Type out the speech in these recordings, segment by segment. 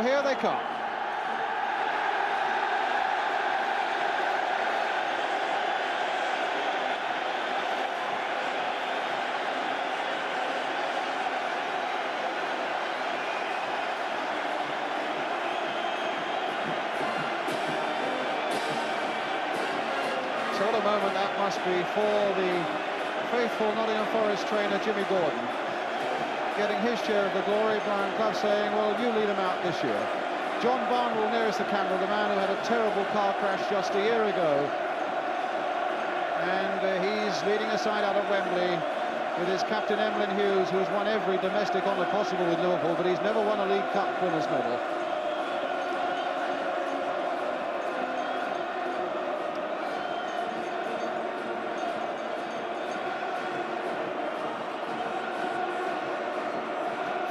here they come. So what a moment that must be for the faithful Nottingham Forest trainer Jimmy Gordon. Getting his share of the glory, Brian Clough saying, well, you lead him out this year. John Barnwell nearest the camera, the man who had a terrible car crash just a year ago. And he's leading a side out of Wembley with his captain Emlyn Hughes, who's won every domestic honour possible with Liverpool, but he's never won a League Cup winners' medal.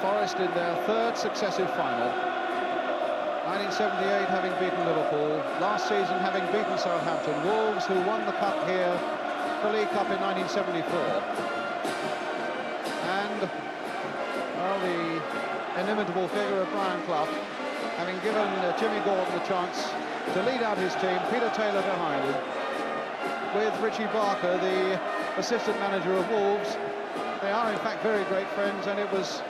Forest in their third successive final. 1978 having beaten Liverpool, last season having beaten Southampton. Wolves, who won the cup here, the League Cup in 1974. And, well, the inimitable figure of Brian Clough, having given Jimmy Gordon the chance to lead out his team, Peter Taylor behind him, with Richie Barker, the assistant manager of Wolves. They are, in fact, very great friends, and it was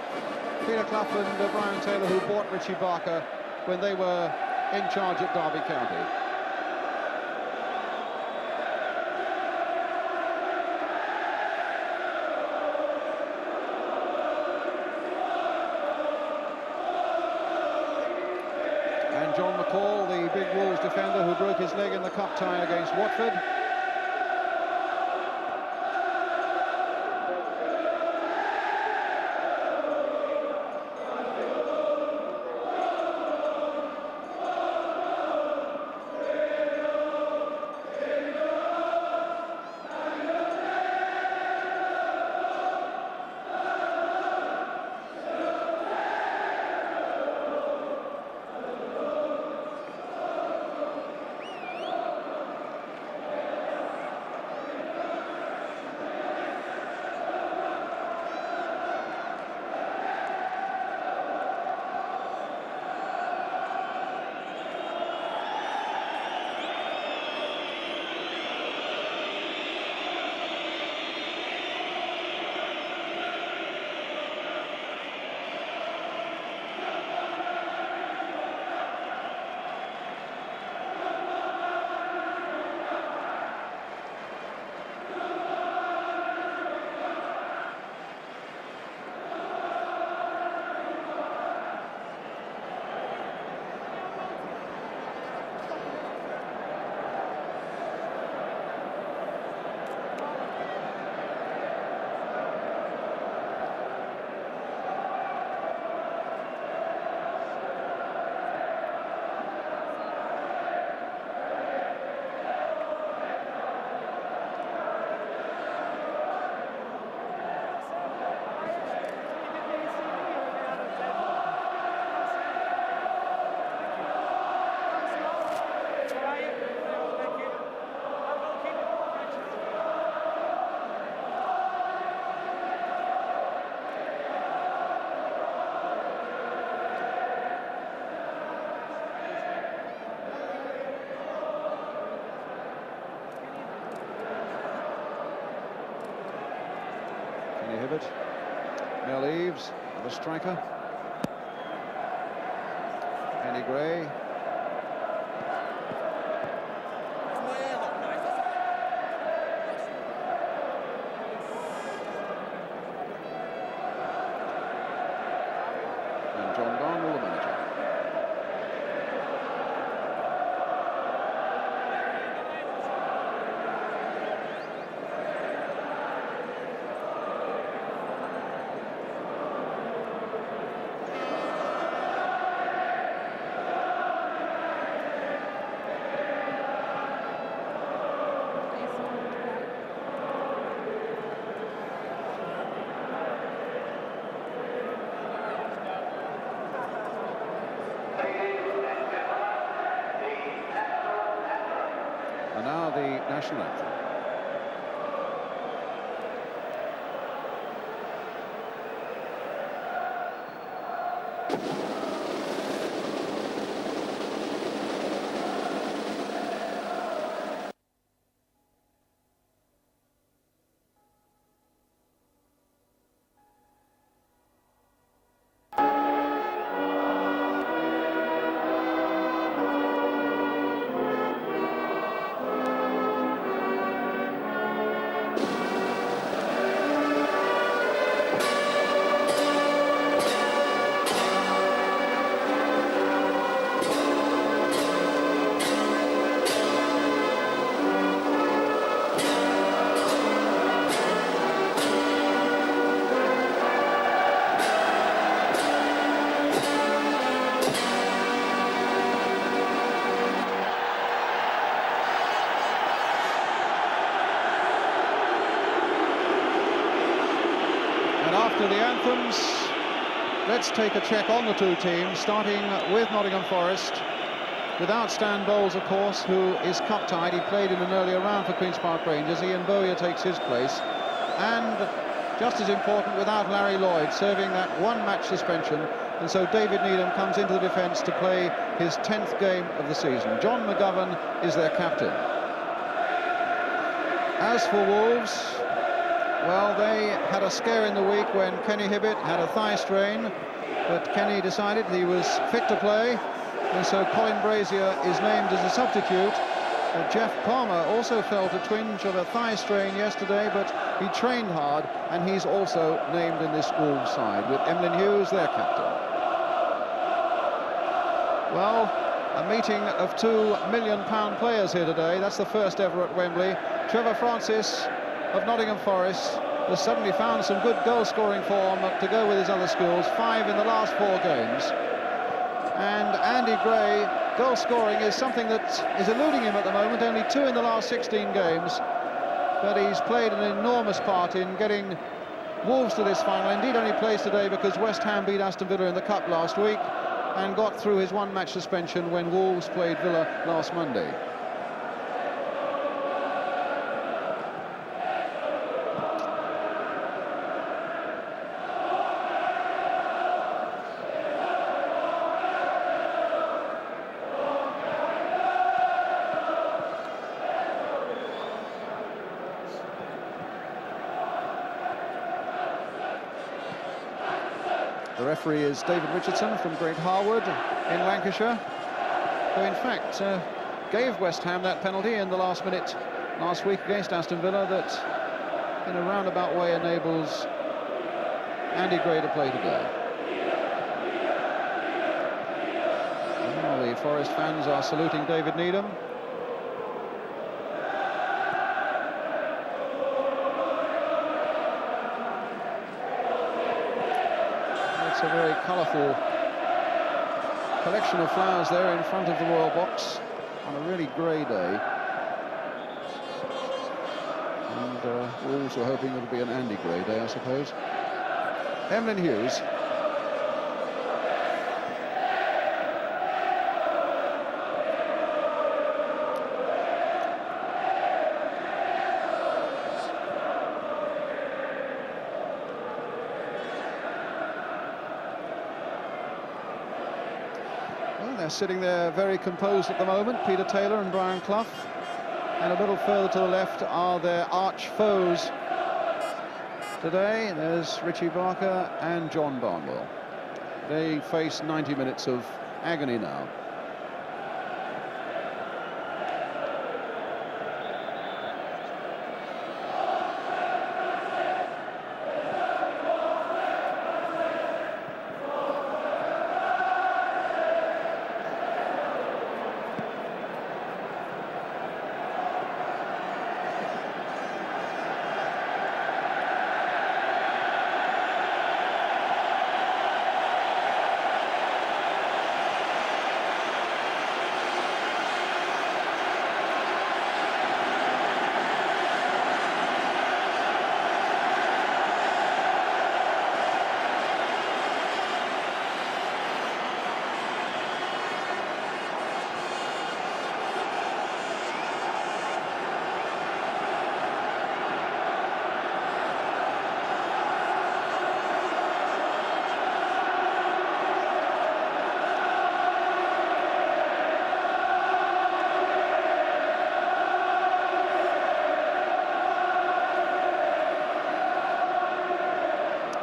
Peter Clough and Brian Taylor who bought Richie Barker when they were in charge at Derby County. And John McCall, the big Wolves defender who broke his leg in the cup tie against Watford. Hibbert, Mel Eves, the striker, Andy Gray. And John Barnwell, the manager. And now the national anthem. anthems. Let's take a check on the two teams, starting with Nottingham Forest. Without Stan Bowles, of course, who is cup-tied. He played in an earlier round for Queen's Park Rangers. Ian Bowyer takes his place. And just as important, without Larry Lloyd, serving that one-match suspension. And so David Needham comes into the defence to play his 10th game of the season. John McGovern is their captain. As for Wolves, well, they had a scare in the week when Kenny Hibbett had a thigh strain, but Kenny decided he was fit to play, and so Colin Brazier is named as a substitute. Jeff Palmer also felt a twinge of a thigh strain yesterday, but he trained hard, and he's also named in this Wolves side, with Emlyn Hughes, their captain. Well, a meeting of £2 million players here today. That's the first ever at Wembley. Trevor Francis of Nottingham Forest has suddenly found some good goal-scoring form to go with his other skills, 5 in the last 4 games. And Andy Gray, goal-scoring is something that is eluding him at the moment, only 2 in the last 16 games. But he's played an enormous part in getting Wolves to this final. Indeed, only plays today because West Ham beat Aston Villa in the Cup last week and got through his one-match suspension when Wolves played Villa last Monday. The referee is David Richardson from Great Harwood in Lancashire, who in fact gave West Ham that penalty in the last minute last week against Aston Villa that in a roundabout way enables Andy Gray to play today. Well, the Forest fans are saluting David Needham. A very colourful collection of flowers there in front of the Royal Box on a really grey day. And we're also hoping it'll be an Andy Gray day, I suppose. Emlyn Hughes. They're sitting there very composed at the moment, Peter Taylor and Brian Clough. And a little further to the left are their arch foes today. There's Richie Barker and John Barnwell. They face 90 minutes of agony now.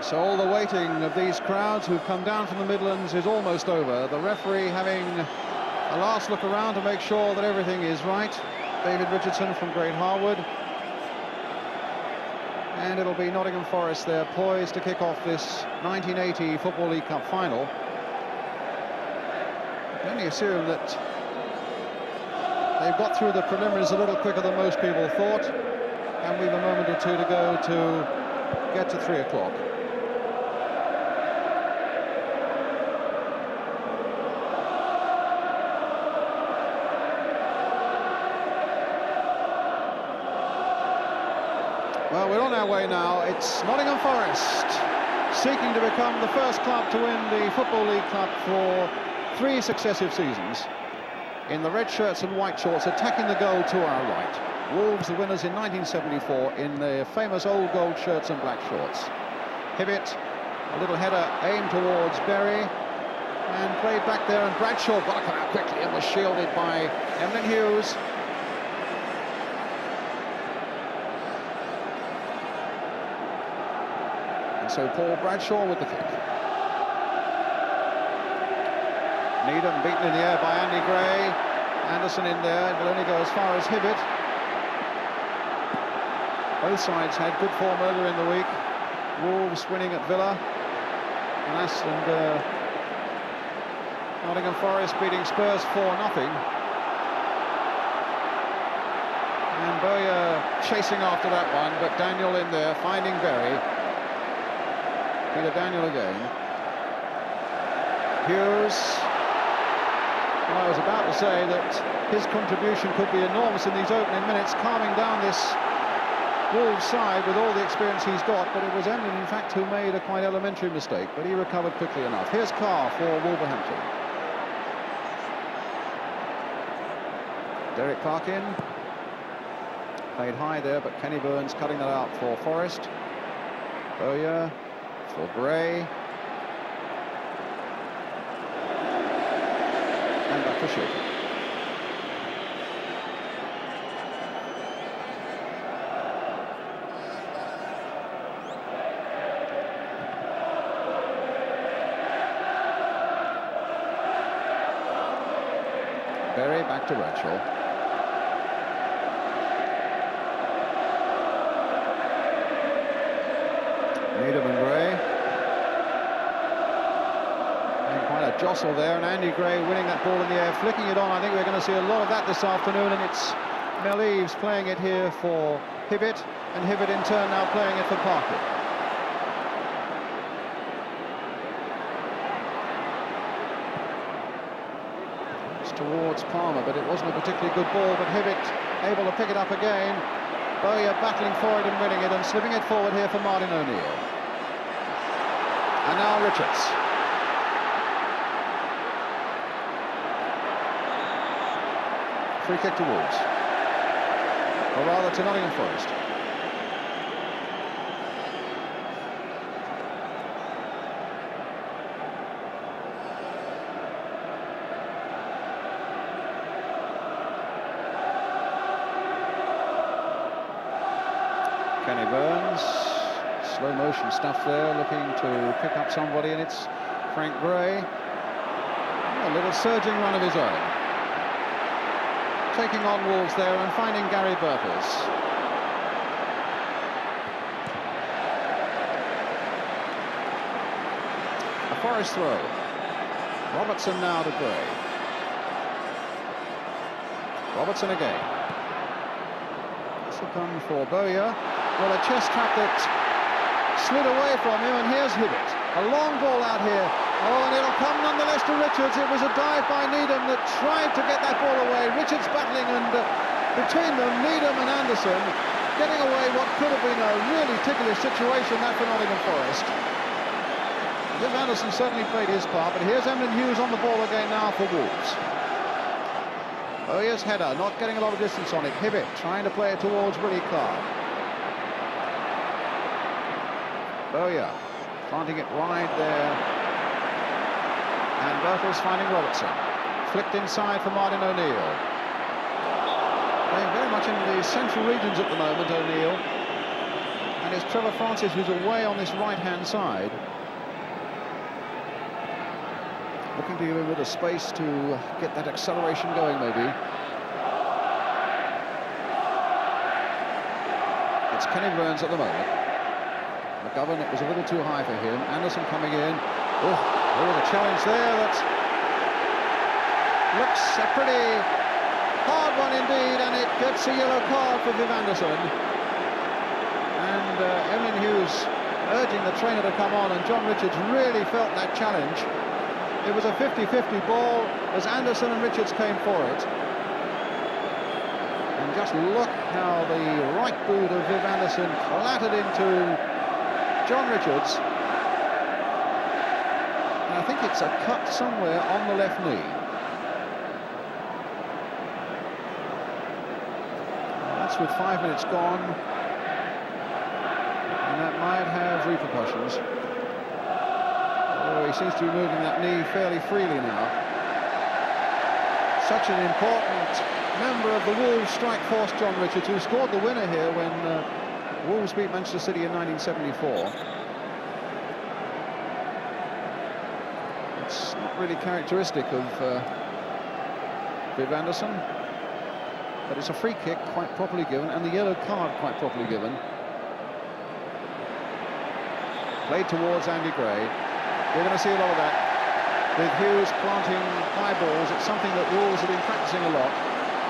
So all the waiting of these crowds who've come down from the Midlands is almost over. The referee having a last look around to make sure that everything is right. David Richardson from Great Harwood. And it'll be Nottingham Forest there, poised to kick off this 1980 Football League Cup final. I can only assume that they've got through the preliminaries a little quicker than most people thought. And we've a moment or two to go to get to 3 o'clock. Well, we're on our way now. It's Nottingham Forest seeking to become the first club to win the Football League Cup for 3 successive seasons. In the red shirts and white shorts, attacking the goal to our right. Wolves, the winners in 1974, in their famous old gold shirts and black shorts. Hibbett, a little header aimed towards Berry, and played back there, and Bradshaw got to come out quickly and was shielded by Emlyn Hughes. And so Paul Bradshaw with the kick. Needham beaten in the air by Andy Gray. Anderson in there, it will only go as far as Hibbett. Both sides had good form earlier in the week. Wolves winning at Villa, and Nottingham Forest beating Spurs 4-0. And Bowyer chasing after that one, but Daniel in there, finding Berry. Peter Daniel again. Hughes. Well, I was about to say that his contribution could be enormous in these opening minutes, calming down this Wolves side with all the experience he's got, but it was Emlyn, in fact, who made a quite elementary mistake, but he recovered quickly enough. Here's Carr for Wolverhampton. Derek Clark in. Played high there, but Kenny Burns cutting that out for Forest. Bowyer for Gray. And back for Shilton. Berry back to Bradshaw. Needham and Gray. And quite a jostle there, and Andy Gray winning that ball in the air, flicking it on. I think we're going to see a lot of that this afternoon, and it's Mel Eves playing it here for Hibbett, and Hibbett in turn now playing it for Parker. Towards Palmer, but it wasn't a particularly good ball, but Hibbett able to pick it up again. Bowyer battling for it and winning it, and slipping it forward here for Martin O'Neill. And now Richards. Free kick to Wolves, or rather to Nottingham Forest. Kenny Burns, slow motion stuff there, looking to pick up somebody, and it's Frank Gray. A little surging run of his own. Taking on Wolves there and finding Gary Burtles. A Forest throw. Robertson now to Gray. Robertson again. This will come for Bowyer. Well, a chest trap that slid away from him, and here's Hibbett. A long ball out here. Oh, and it'll come nonetheless to Richards. It was a dive by Needham that tried to get that ball away. Richards battling, and between them, Needham and Anderson getting away what could have been a really ticklish situation, that for Nottingham Forest. Viv Anderson certainly played his part, but here's Emlyn Hughes on the ball again now for Wolves. Oh, here's header, not getting a lot of distance on it. Hibbett trying to play it towards Willie Carr. Bowyer planting it wide there, and Burtles finding Robertson. Flicked inside for Martin O'Neill. Playing very much in the central regions at the moment, O'Neill. And it's Trevor Francis who's away on this right-hand side. Looking to give him a bit of space to get that acceleration going, maybe. It's Kenny Burns at the moment. McGovern, it was a little too high for him. Anderson coming in. Oh, there was a challenge there that looks a pretty hard one indeed, and it gets a yellow card for Viv Anderson. And Emlyn Hughes urging the trainer to come on, and John Richards really felt that challenge. It was a 50-50 ball as Anderson and Richards came for it. And just look how the right boot of Viv Anderson clattered into John Richards. it's a cut somewhere on the left knee. That's with 5 minutes gone, and that might have repercussions. Oh, he seems to be moving that knee fairly freely now. Such an important member of the Wolves strike force, John Richards, who scored the winner here when Wolves beat Manchester City in 1974. It's not really characteristic of Viv Anderson, but it's a free kick quite properly given, and the yellow card quite properly given. Played towards Andy Gray. We're going to see a lot of that, with Hughes planting high balls. It's something that Wolves have been practicing a lot,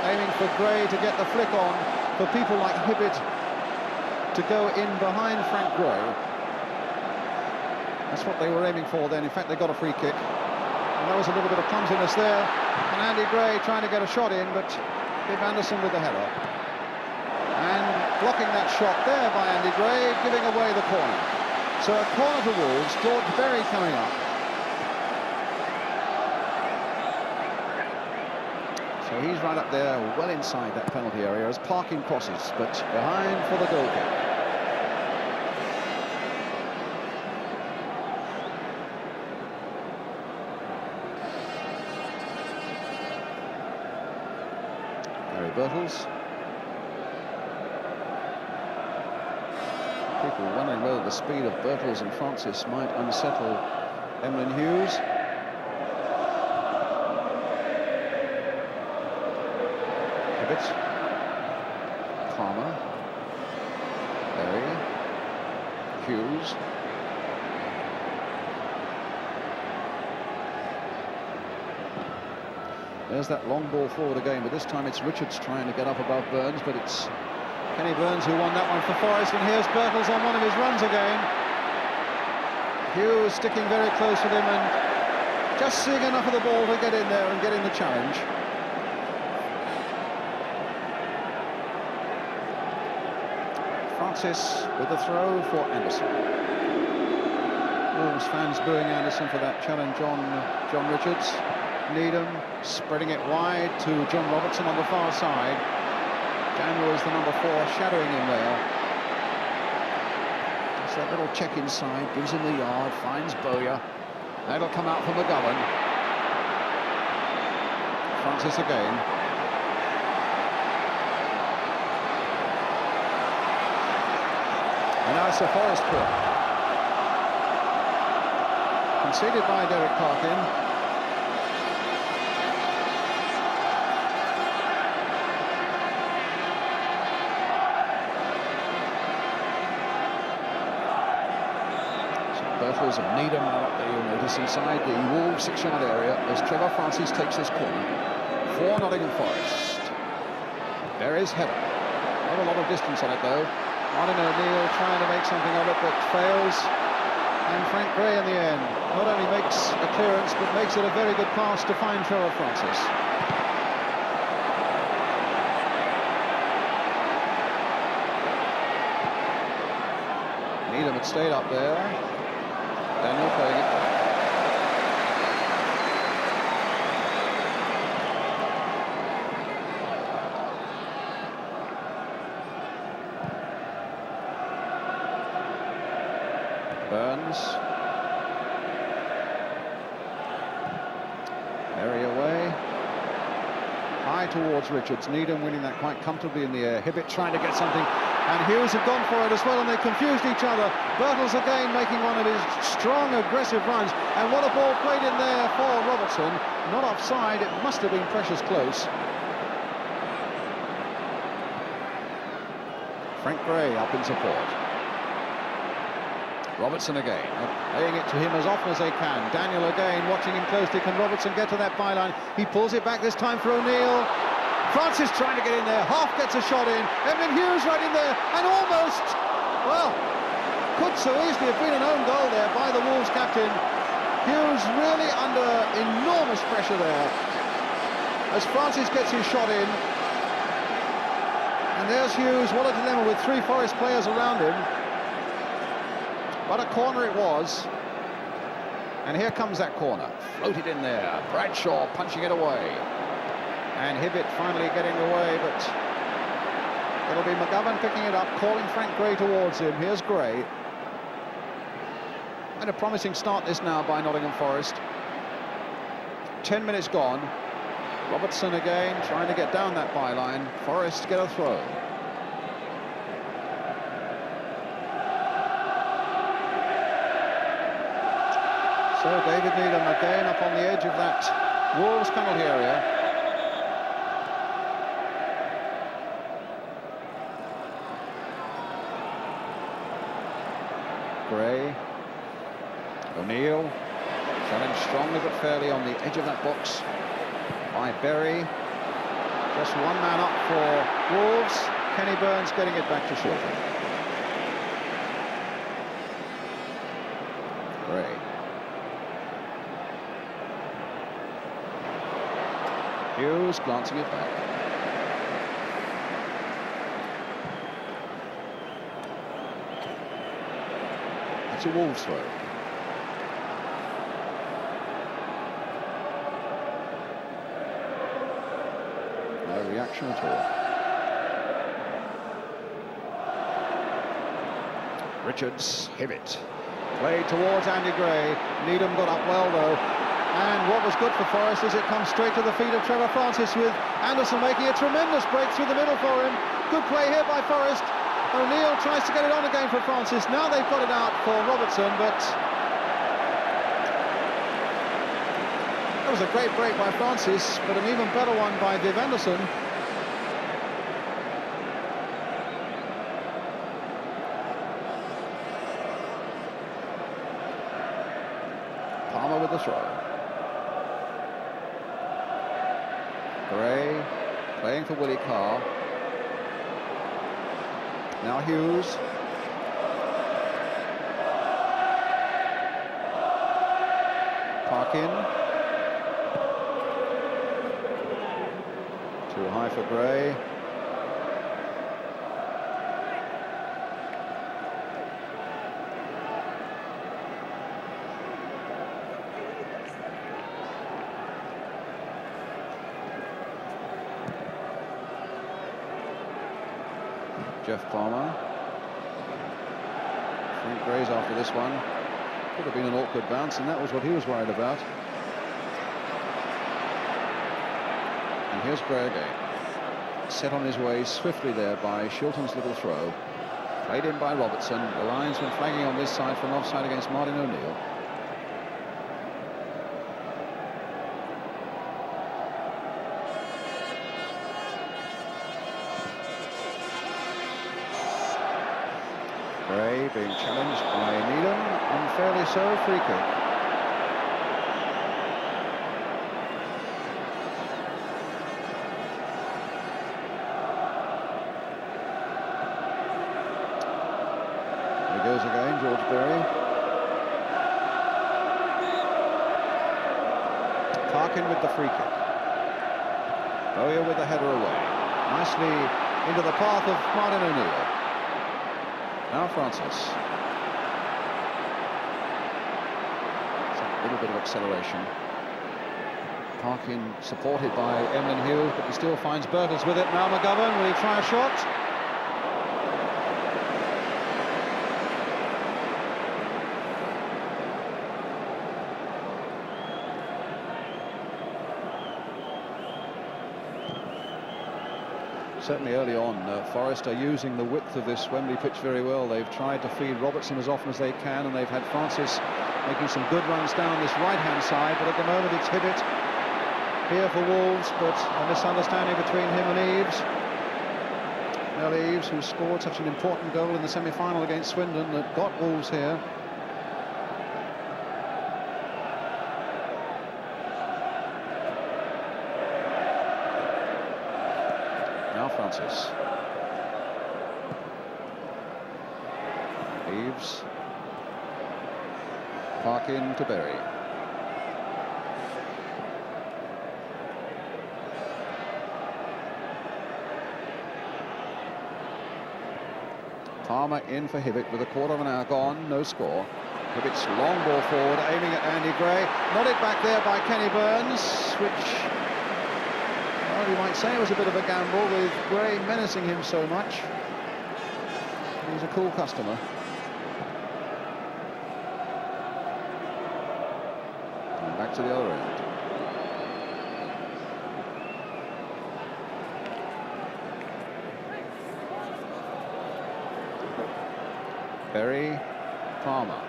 aiming for Gray to get the flick on, for people like Hibbett to go in behind Frank Gray. That's what they were aiming for then. In fact, they got a free kick, and there was a little bit of clumsiness there, and Andy Gray trying to get a shot in, but Viv Anderson with the header, and blocking that shot there by Andy Gray, giving away the corner. So a corner for Wolves. George Berry coming up. So he's right up there, well inside that penalty area as Parkin crosses, but behind for the goal kick. Gary Birtles. People wondering whether the speed of Birtles and Francis might unsettle Emlyn Hughes. Hibbett. Palmer. Berry. Hughes. There's that long ball forward again, but this time it's Richards trying to get up above Burns, but it's Kenny Burns who won that one for Forest, and here's Birtles on one of his runs again. Hughes sticking very close with him and just seeing enough of the ball to get in there and get in the challenge. Francis with the throw for Anderson. Wolves fans booing Anderson for that challenge on John Richards. Needham spreading it wide to John Robertson on the far side. Daniel is the number 4, shadowing him there. Just that little check inside, gives him the yard, finds Bowyer. That'll come out from McGovern. Francis again. And now it's a Forest corner. Conceded by Derek Parkin. Birtles and Needham are up there, you'll notice, inside the Wolves 6-yard area as Trevor Francis takes this corner for Nottingham Forest. There is header. Not a lot of distance on it though. Martin O'Neill trying to make something of it, but fails. And Frank Gray in the end not only makes a clearance, but makes it a very good pass to find Trevor Francis. Needham had stayed up there. Daniel playing it. Burns. Berry away. High towards Richards. Needham winning that quite comfortably in the air. Hibbett trying to get something. And Hughes had gone for it as well, and they confused each other. Birtles again making one of his strong, aggressive runs. And what a ball played in there for Robertson. Not offside, it must have been precious close. Frank Gray up in support. Robertson again, playing it to him as often as they can. Daniel again, watching him closely. Can Robertson get to that byline? He pulls it back this time for O'Neill. Francis trying to get in there. Half gets a shot in. Emlyn Hughes right in there, and almost, well, could so easily have been an own goal there by the Wolves captain. Hughes really under enormous pressure there as Francis gets his shot in. And there's Hughes, what a dilemma with 3 Forest players around him. What a corner it was. And here comes that corner. Floated in there. Bradshaw punching it away. And Hibbett finally getting away, but it'll be McGovern picking it up, calling Frank Gray towards him. Here's Gray. And a promising start this now by Nottingham Forest. 10 minutes gone. Robertson again trying to get down that byline. Forest get a throw. So David Needham again up on the edge of that Wolves penalty area. Gray. O'Neill. Challenged strongly but fairly on the edge of that box by Berry. Just one man up for Wolves. Kenny Burns getting it back to Shilton. Gray. Hughes glancing it back. It's a Wolves throw. No reaction at all. Richards, Hibbett. Played towards Andy Gray. Needham got up well though. And what was good for Forest is it comes straight to the feet of Trevor Francis, with Anderson making a tremendous break through the middle for him. Good play here by Forest. O'Neill tries to get it on again for Francis. Now they've got it out for Robertson, but that was a great break by Francis, but an even better one by Viv Anderson. Palmer with the throw. Gray playing for Willie Carr. Now Hughes. Parkin. Too high for Gray. Jeff Palmer. Frank Gray's after this one. Could have been an awkward bounce, and that was what he was worried about. And here's Gray again. Set on his way swiftly there by Shilton's little throw. Played in by Robertson. The linesman flagging on this side for an offside against Martin O'Neill. Gray being challenged by Needham, unfairly so, free kick. There he goes again, George Berry. Parkin with the free kick. Bowyer with the header away. Nicely into the path of Martin O'Neill. Now Francis. A little bit of acceleration. Parkin supported by Emlyn Hughes, but he still finds Bertels with it. Now McGovern, will he try a shot? Certainly early on, Forest are using the width of this Wembley pitch very well. They've tried to feed Robertson as often as they can, and they've had Francis making some good runs down this right-hand side, but at the moment it's Hibbett here for Wolves, but a misunderstanding between him and Eves. Mel Eves, who scored such an important goal in the semi-final against Swindon that got Wolves here. Now Francis. Eves. Parkin to Berry. Palmer in for Hibbett with a quarter of an hour gone, no score. Hibbett's long ball forward, aiming at Andy Gray. Nodded back there by Kenny Burns, which, well, you might say was a bit of a gamble with Gray menacing him so much. He's a cool customer. And back to the other end. Berry, Palmer.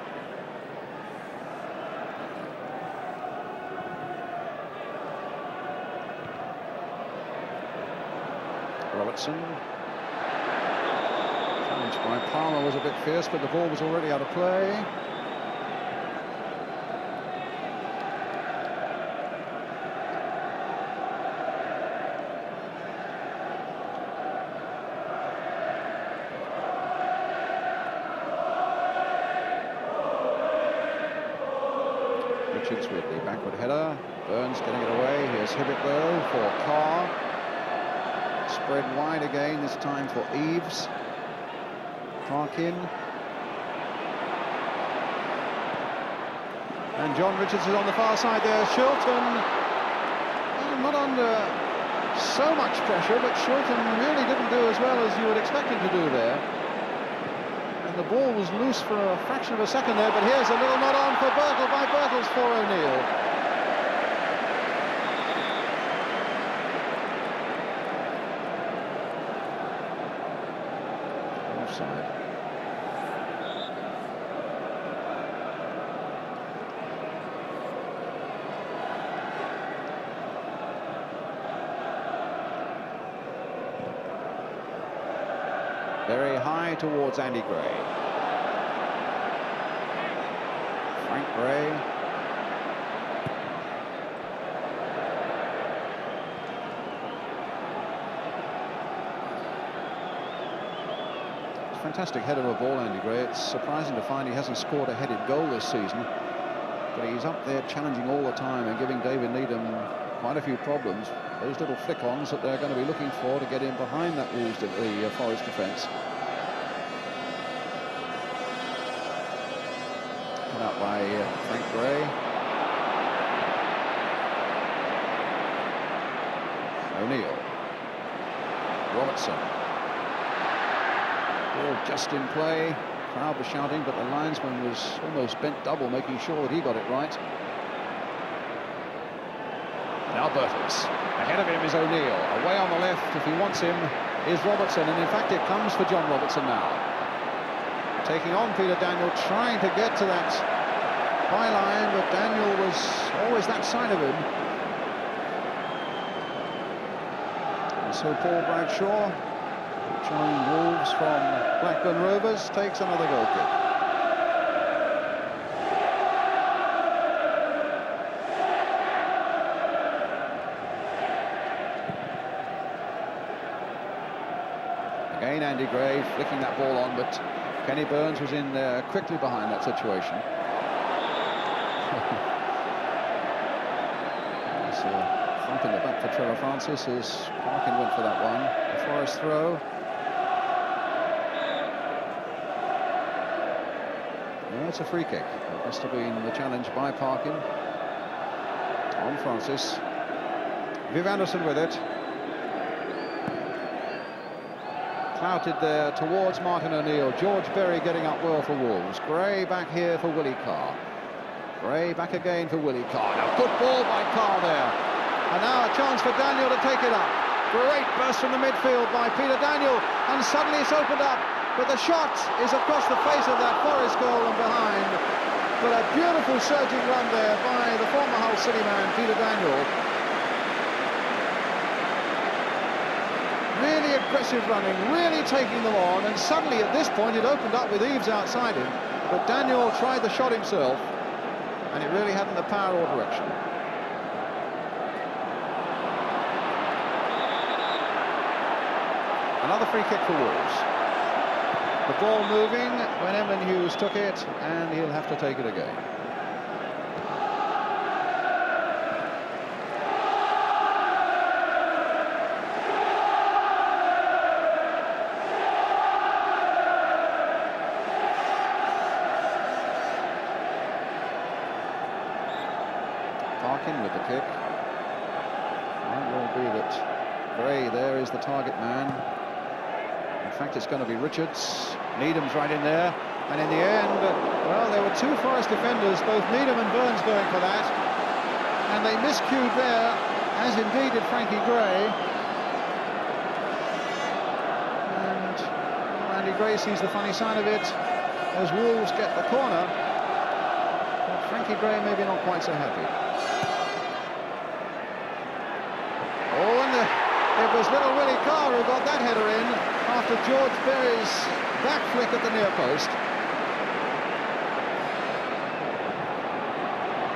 Robertson. Challenge by Palmer was a bit fierce, but the ball was already out of play. Richards with the backward header. Burns getting it away. Here's Hibbett though for Carr. Spread wide again, this time for Eves. Parkin. And John Richards is on the far side there. Shilton, not under so much pressure, but Shilton really didn't do as well as you would expect him to do there. And the ball was loose for a fraction of a second there, but here's a little nod on for Birtle by Birtles for O'Neill. Offside. Very high towards Andy Gray. Frank Gray. Fantastic head of a ball, Andy Gray. It's surprising to find he hasn't scored a headed goal this season, but he's up there challenging all the time and giving David Needham quite a few problems. Those little flick-ons that they're going to be looking for to get in behind that Wolves, the Forest defence. Put out by Frank Gray. O'Neill. Robertson. Ball just in play. Crowd was shouting, but the linesman was almost bent double, making sure that he got it right. Now Birtles. Ahead of him is O'Neill. Away on the left, if he wants him, is Robertson. And in fact, it comes for John Robertson now. Taking on Peter Daniel, trying to get to that byline, but Daniel was always that side of him. And so Paul Bradshaw, joining Wolves from Blackburn Rovers, takes another goal kick. Again, Andy Gray flicking that ball on, but Kenny Burns was in there quickly behind that situation. There's a thump in the back for Trevor Francis as Parkin went for that one. The Forest throw. No, it's a free kick. It must have been the challenge by Parkin on Francis. Viv Anderson with it. Clouted there towards Martin O'Neill. George Berry getting up well for Wolves. Gray back here for Willie Carr. Gray back again for Willie Carr. Now good ball by Carr there. And now a chance for Daniel to take it up. Great burst from the midfield by Peter Daniel. And suddenly it's opened up. But the shot is across the face of that Forest goal and behind. But a beautiful surging run there by the former Hull City man, Peter Daniel. Really aggressive running, really taking them on, and suddenly at this point it opened up with Eves outside him, but Daniel tried the shot himself, and it really hadn't the power or direction. Another free kick for Wolves. The ball moving when Emlyn Hughes took it, and he'll have to take it again. Gray there is the target man. In fact, it's going to be Richards. Needham's right in there. And in the end, well, there were two Forest defenders, both Needham and Burns going for that. And they miscued there, as indeed did Frankie Gray. And Andy Gray sees the funny side of it as Wolves get the corner. But Frankie Gray maybe not quite so happy. Oh, and it was little Willie Carr who got that header in after George Berry's back flick at the near post.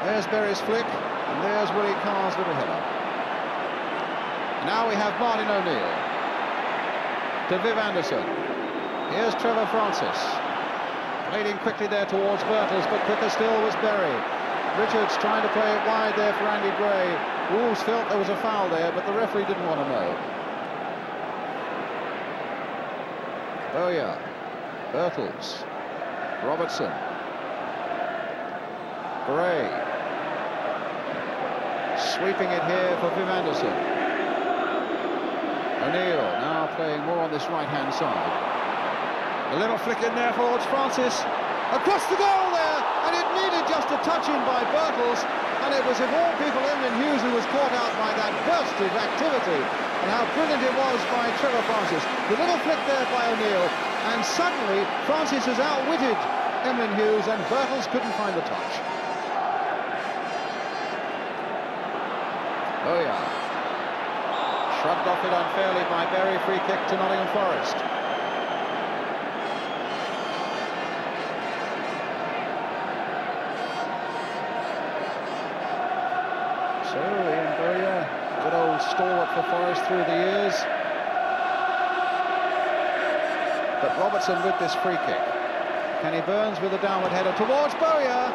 There's Berry's flick, and there's Willie Carr's little header. Now we have Martin O'Neill to Viv Anderson. Here's Trevor Francis. Leading quickly there towards Birtles, but quicker still was Berry. Richards trying to play it wide there for Andy Gray. Wolves felt there was a foul there, but the referee didn't want to know. Bowyer, Birtles, Robertson, Gray, sweeping it here for Viv Anderson. O'Neill now playing more on this right-hand side. A little flick in there for Francis. Across the goal there, and it needed just a touch in by Birtles, and it was, of all people, Emlyn Hughes who was caught out by that burst of activity. And how brilliant it was by Trevor Francis. The little flick there by O'Neill, and suddenly Francis has outwitted Emlyn Hughes, and Birtles couldn't find the touch. Oh yeah. Shrugged off it unfairly by Berry, free kick to Nottingham Forest. So Ian Bowyer, good old stalwart for Forest through the years. But Robertson with this free kick. Kenny Burns with a downward header towards Bowyer.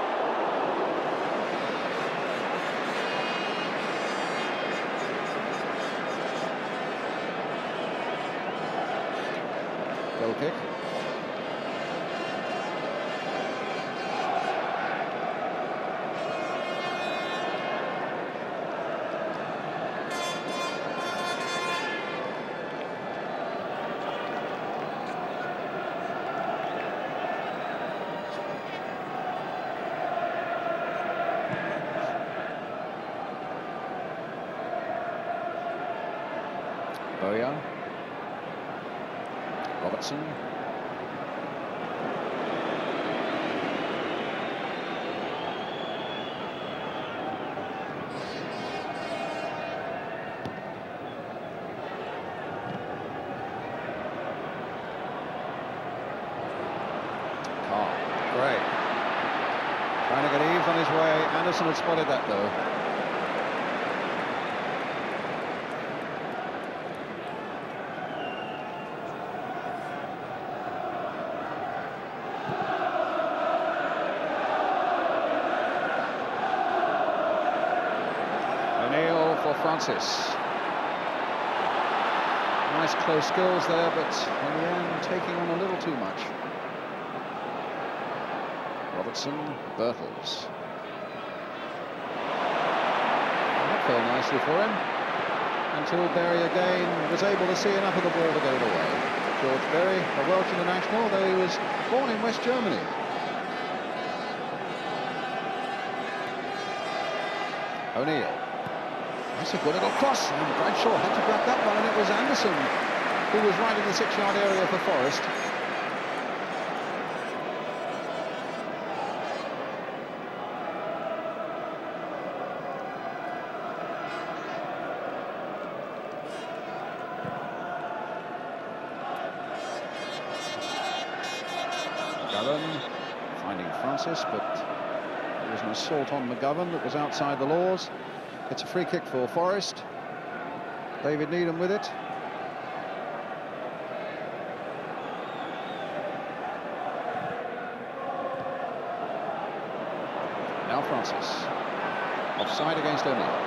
Goal kick. Bowyer, Robertson, Carr, Gray, trying to get Eaves on his way. Anderson had spotted that though. Francis. Nice close skills there, but in the end taking on a little too much. Robertson, Birtles. That fell nicely for him, until Berry again was able to see enough of the ball to get it away. George Berry, a Welsh international, though he was born in West Germany. O'Neill. That's a good little cross, and Bradshaw had to grab that one, and it was Anderson who was right in the 6-yard area for Forest. McGovern finding Francis, but there was an assault on McGovern that was outside the laws. It's a free kick for Forest. David Needham with it. Now Francis. Offside against O'Neill.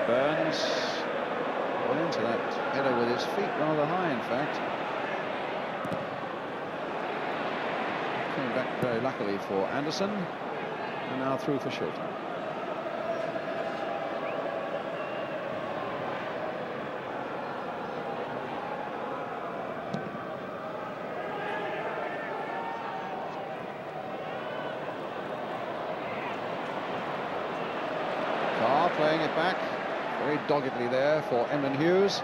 Burns went into that header with his feet rather high, in fact. Came back very luckily for Anderson, and now through for Shilton. Playing it back very doggedly there for Emlyn Hughes.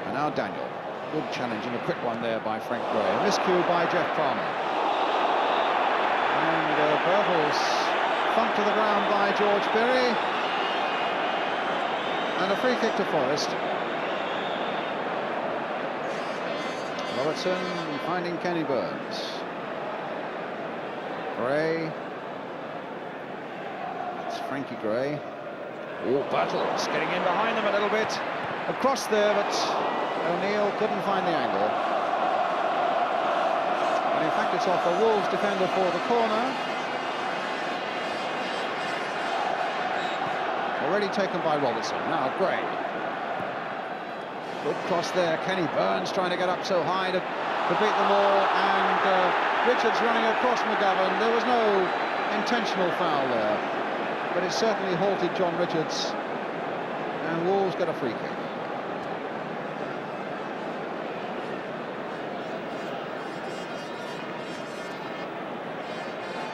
And now Daniel. Good challenge and a quick one there by Frank Gray. A miscue by Jeff Palmer. And Bertels thumped to the ground by George Berry. And a free kick to Forest. Robertson finding Kenny Burns. Gray. Frankie Gray. Oh, Battles getting in behind them a little bit. Across there, but O'Neill couldn't find the angle. And in fact, it's off the Wolves defender for the corner. Already taken by Robertson. Now Gray. Good cross there. Kenny Burns trying to get up so high to beat them all. And Richards running across McGovern. There was no intentional foul there, but it certainly halted John Richards, and Wolves get a free kick.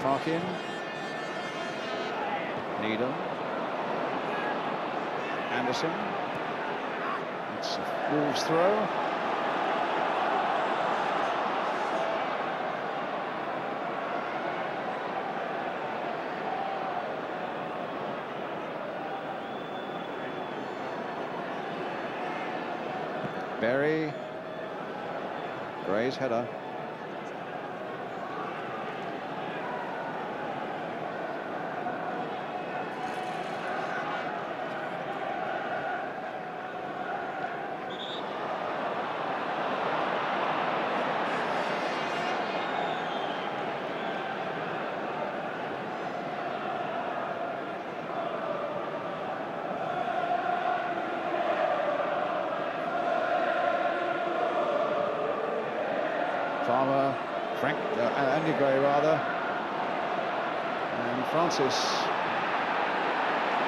Parkin, Needham, Anderson. It's a Wolves throw. Berry, Gray's header. Farmer, Andy Gray rather, and Francis.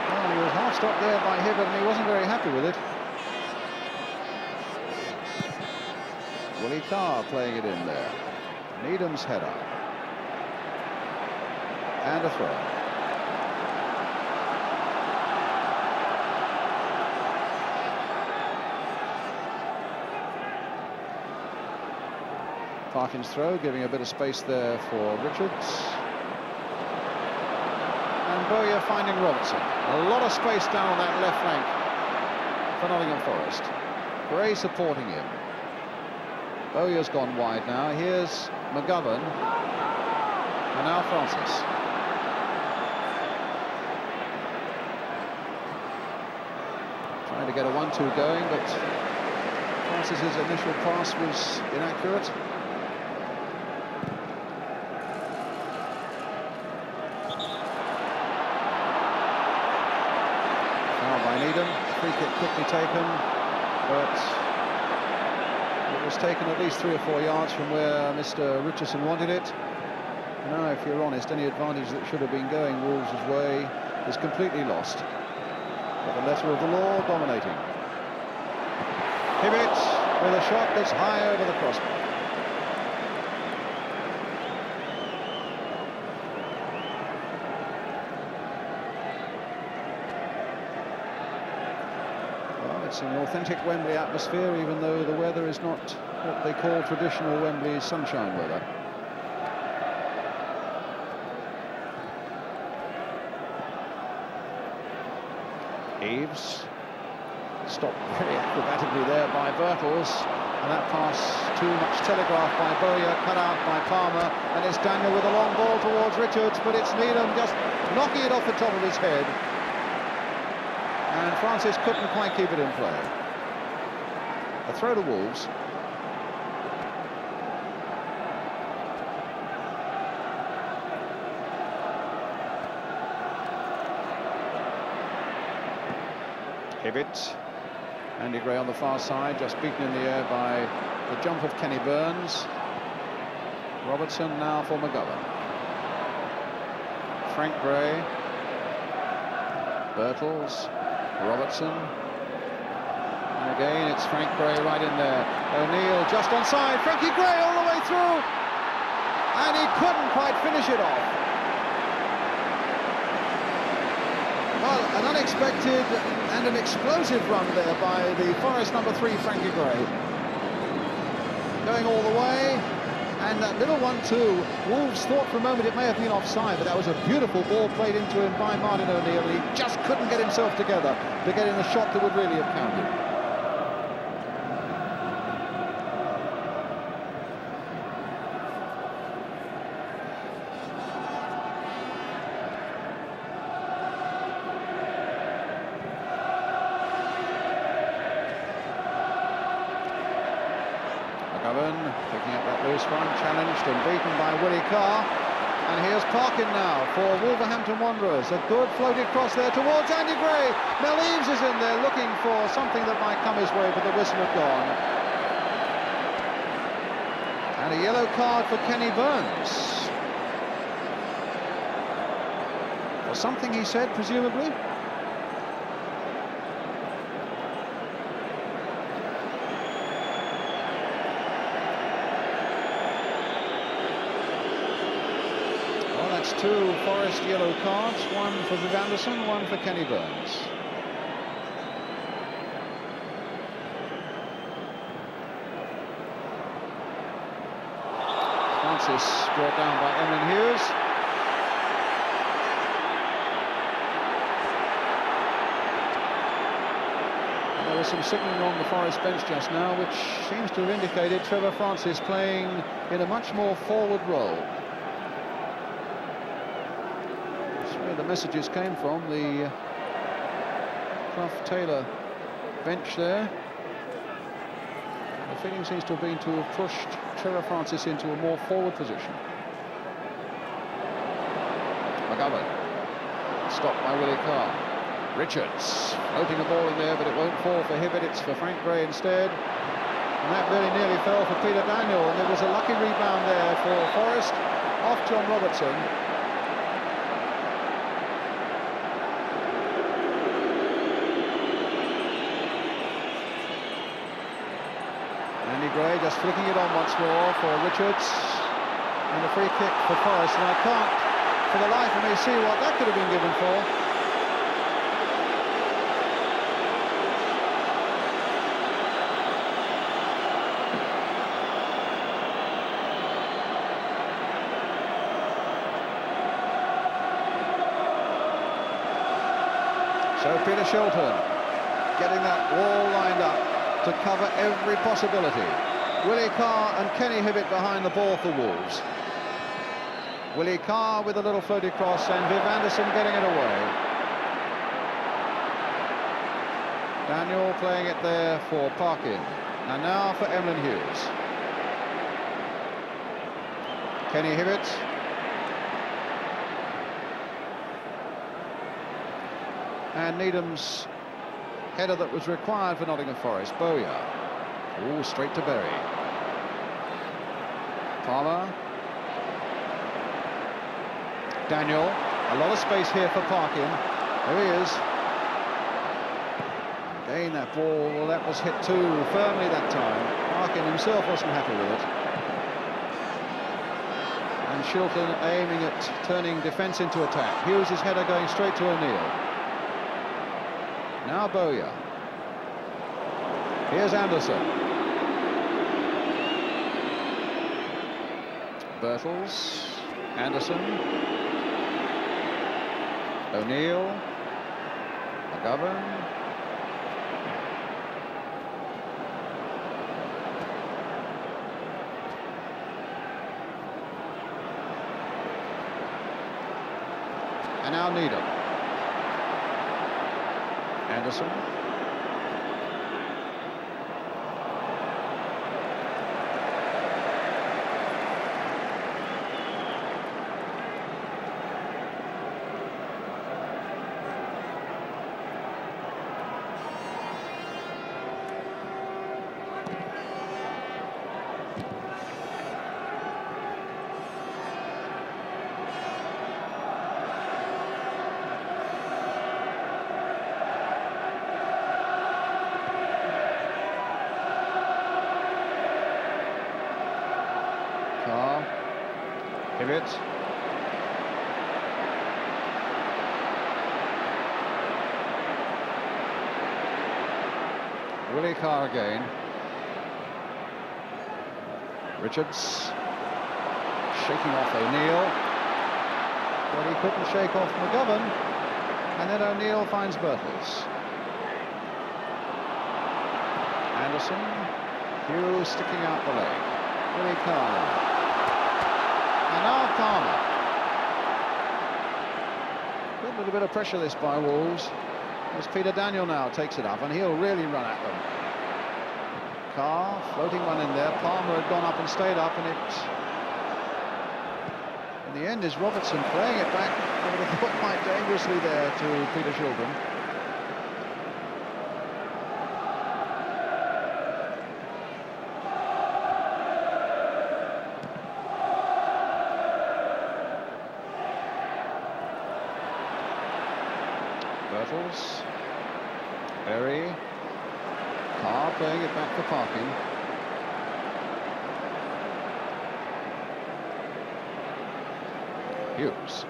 Well, he was half stopped there by Hibbert, and he wasn't very happy with it. Willie Carr playing it in there. Needham's header. And a throw. Parkin's throw, giving a bit of space there for Richards. And Bowyer finding Robertson. A lot of space down on that left flank for Nottingham Forest. Gray supporting him. Bowyer's gone wide now. Here's McGovern. And now Francis. Trying to get a 1-2 going, but Francis's initial pass was inaccurate. Free kick quickly taken, but it was taken at least 3 or 4 yards from where Mr. Richardson wanted it. Now, if you're honest, any advantage that should have been going Wolves' way is completely lost. But the letter of the law dominating. Hibbert with a shot that's high over the crossbar. It's an authentic Wembley atmosphere, even though the weather is not what they call traditional Wembley sunshine weather. Eaves stopped very acrobatically there by Bertels, and that pass too much telegraphed by Bowyer, cut out by Palmer, and it's Daniel with a long ball towards Richards, but it's Needham just knocking it off the top of his head. And Francis couldn't quite keep it in play. A throw to Wolves. Hibbett. Andy Gray on the far side, just beaten in the air by the jump of Kenny Burns. Robertson now for McGovern. Frank Gray. Birtles. Robertson. And again, it's Frank Gray right in there. O'Neill just onside. Frankie Gray all the way through. And he couldn't quite finish it off. Well, an unexpected and an explosive run there by the Forest number 3, Frankie Gray. Going all the way. And that little 1-2, Wolves thought for a moment it may have been offside, but that was a beautiful ball played into him by Martin O'Neill. He just couldn't get himself together to get in the shot that would really have counted. Picking up that loose one, challenged and beaten by Willie Carr. And here's Parkin now for Wolverhampton Wanderers. A good floated cross there towards Andy Gray. Mel Eaves is in there looking for something that might come his way, but the whistle had gone. And a yellow card for Kenny Burns. For something he said, presumably. Two Forest yellow cards, one for Viv Anderson, one for Kenny Burns. Francis brought down by Emlyn Hughes. And there was some signalling on the Forest bench just now, which seems to have indicated Trevor Francis playing in a much more forward role. The messages came from the Clough-Taylor bench there. The feeling seems to have been to have pushed Trevor Francis into a more forward position. McGovern, stopped by Willie Carr. Richards, floating the ball in there, but it won't fall for Hibbett, it's for Frank Gray instead. And that really nearly fell for Peter Daniel, and there was a lucky rebound there for Forest, off John Robertson. Gray just flicking it on once more for Richards, and a free kick for Forest, and I can't for the life of me see what that could have been given for. So Peter Shilton getting that wall lined up to cover every possibility. Willie Carr and Kenny Hibbett behind the ball for Wolves. Willie Carr with a little floated cross and Viv Anderson getting it away. Daniel playing it there for Parkin. And now for Emlyn Hughes. Kenny Hibbett. And Needham's header that was required for Nottingham Forest. Bowyer. Ooh, straight to Berry. Palmer. Daniel. A lot of space here for Parkin. There he is. Again, that ball, well, that was hit too firmly that time. Parkin himself wasn't happy with it. And Shilton aiming at turning defence into attack. Hughes' header going straight to O'Neill. Now Bowyer. Here's Anderson. Birtles. Anderson. O'Neill. McGovern. And now Needham. Anderson. Hibbett. Willie Carr again. Richards shaking off O'Neill, but he couldn't shake off McGovern, and then O'Neill finds Birtles. Anderson, Hughes sticking out the leg. Willie Carr, and now Palmer. Good little bit of pressure this by Wolves, as Peter Daniel now takes it up, and he'll really run at them. Carr, floating one in there. Palmer had gone up and stayed up, and it, in the end, is Robertson playing it back. I would have thought quite dangerously there to Peter Shilton. Birtles, Berry, Carr playing it back for Parkin. Hughes.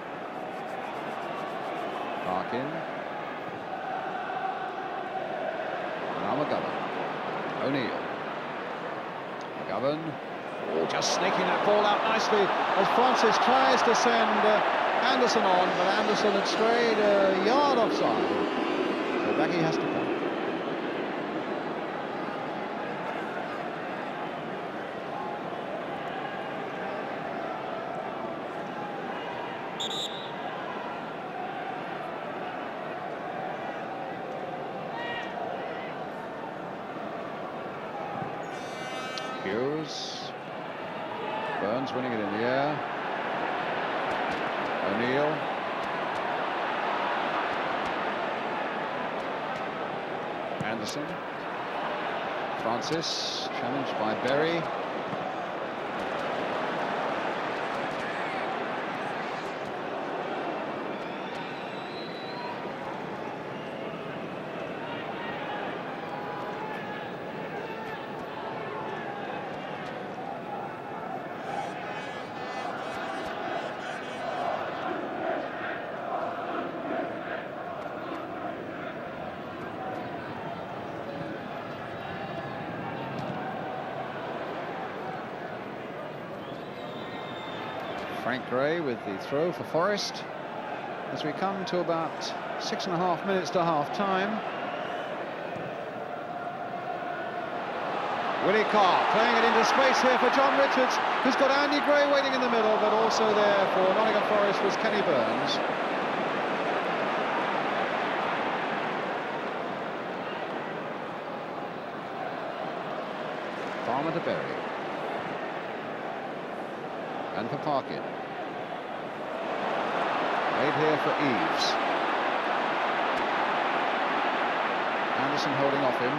Parkin. Now McGovern. O'Neill. McGovern. Oh, just snaking that ball out nicely as Francis tries to send Anderson on, but Anderson had strayed a yard offside. So back he has to come. Hughes. Burns winning it in the air. O'Neill. Anderson. Francis, challenged by Berry. Frank Gray with the throw for Forest as we come to about 6.5 minutes to half-time. Willie Carr playing it into space here for John Richards, who's got Andy Gray waiting in the middle, but also there for Nottingham Forest was Kenny Burns. Palmer to Berry. And for Parkin. Made here for Eves. Anderson holding off him,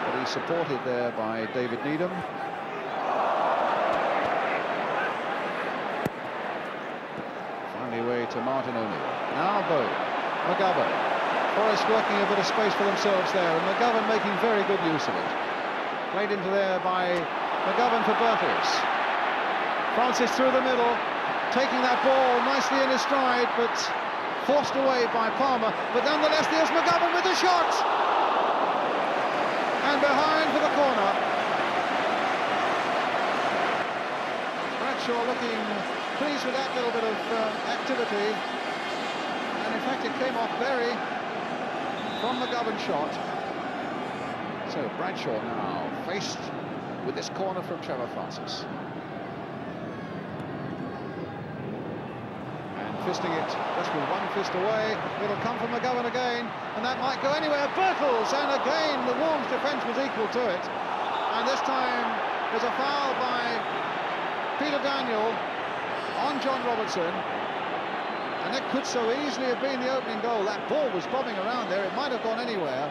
but he's supported there by David Needham. Finally away to Martin O'Neill. Now Bow. McGovern. Forest working a bit of space for themselves there, and McGovern making very good use of it. Played into there by McGovern for Birtles. Francis through the middle, taking that ball nicely in his stride, but forced away by Palmer. But nonetheless, there's McGovern with the shot! And behind for the corner. Bradshaw looking pleased with that little bit of activity. And in fact, it came off Berry from McGovern's shot. So Bradshaw now faced with this corner from Trevor Francis. Fisting it just with one fist away. It'll come from McGovern again, and that might go anywhere. Birtles, and again the Wolves' defence was equal to it. And this time there's a foul by Peter Daniel on John Robertson, and it could so easily have been the opening goal. That ball was bobbing around there, it might have gone anywhere.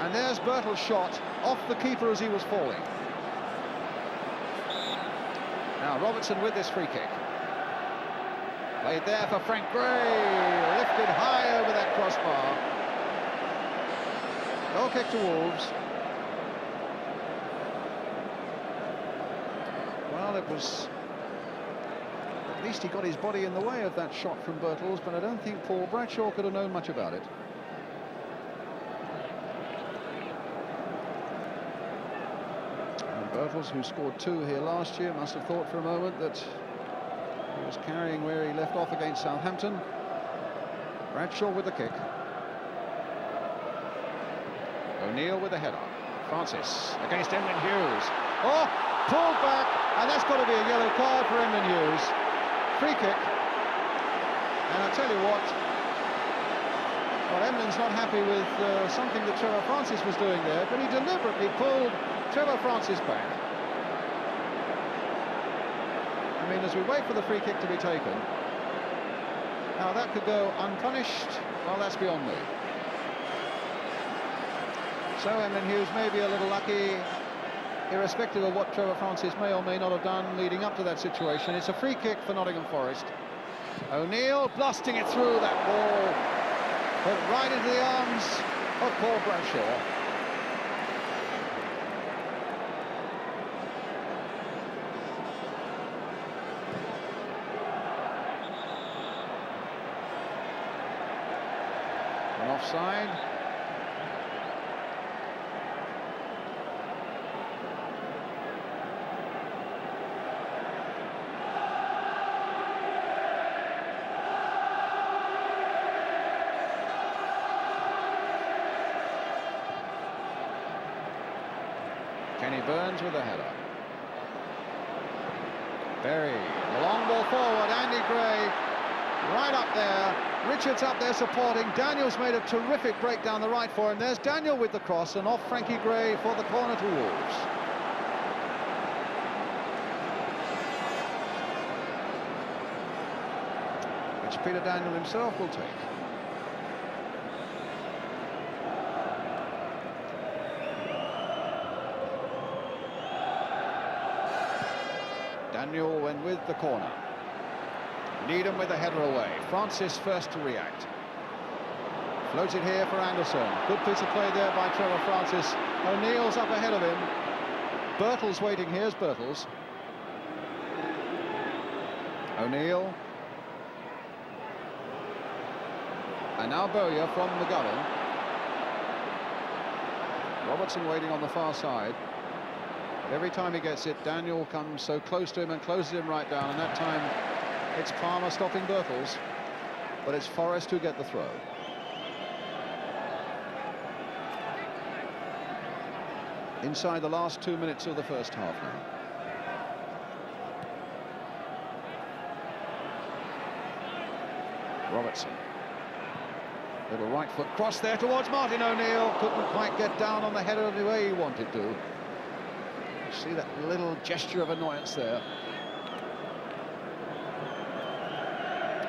And there's Birtles' shot off the keeper as he was falling. Now Robertson with this free kick. Played there for Frank Gray, lifted high over that crossbar. Goal kick to Wolves. Well, Well, it was... At least he got his body in the way of that shot from Birtles, but I don't think Paul Bradshaw could have known much about it. And Birtles, who scored 2 here last year, must have thought for a moment that he was carrying where he left off against Southampton. Bradshaw with the kick. O'Neill with the header. Francis against Emlyn Hughes. Oh, pulled back, and that's got to be a yellow card for Emlyn Hughes. Free kick. And I tell you what, well, Emlyn's not happy with something that Trevor Francis was doing there, but he deliberately pulled Trevor Francis back. I mean, as we wait for the free kick to be taken, now that could go unpunished. Well, that's beyond me. So Emlyn Hughes may be a little lucky, irrespective of what Trevor Francis may or may not have done leading up to that situation. It's a free kick for Nottingham Forest. O'Neill blasting it through that ball, but right into the arms of Paul Bradshaw. An offside. Burns with a header. Berry, the long ball forward, Andy Gray right up there. Richards up there supporting. Daniel's made a terrific break down the right for him. There's Daniel with the cross, and off Frankie Gray for the corner to Wolves. Which Peter Daniel himself will take. Daniel went with the corner. Needham with the header away. Francis first to react. Floated here for Anderson. Good piece of play there by Trevor Francis. O'Neill's up ahead of him. Birtles waiting. Here's Birtles. O'Neill. And now Bowyer from McGovern. Robertson waiting on the far side. Every time he gets it, Daniel comes so close to him and closes him right down, and that time it's Palmer stopping Birtles, but it's Forrest who get the throw. Inside the last 2 minutes of the first half now. Robertson. Little right foot cross there towards Martin O'Neill. Couldn't quite get down on the header the way he wanted to. See that little gesture of annoyance there.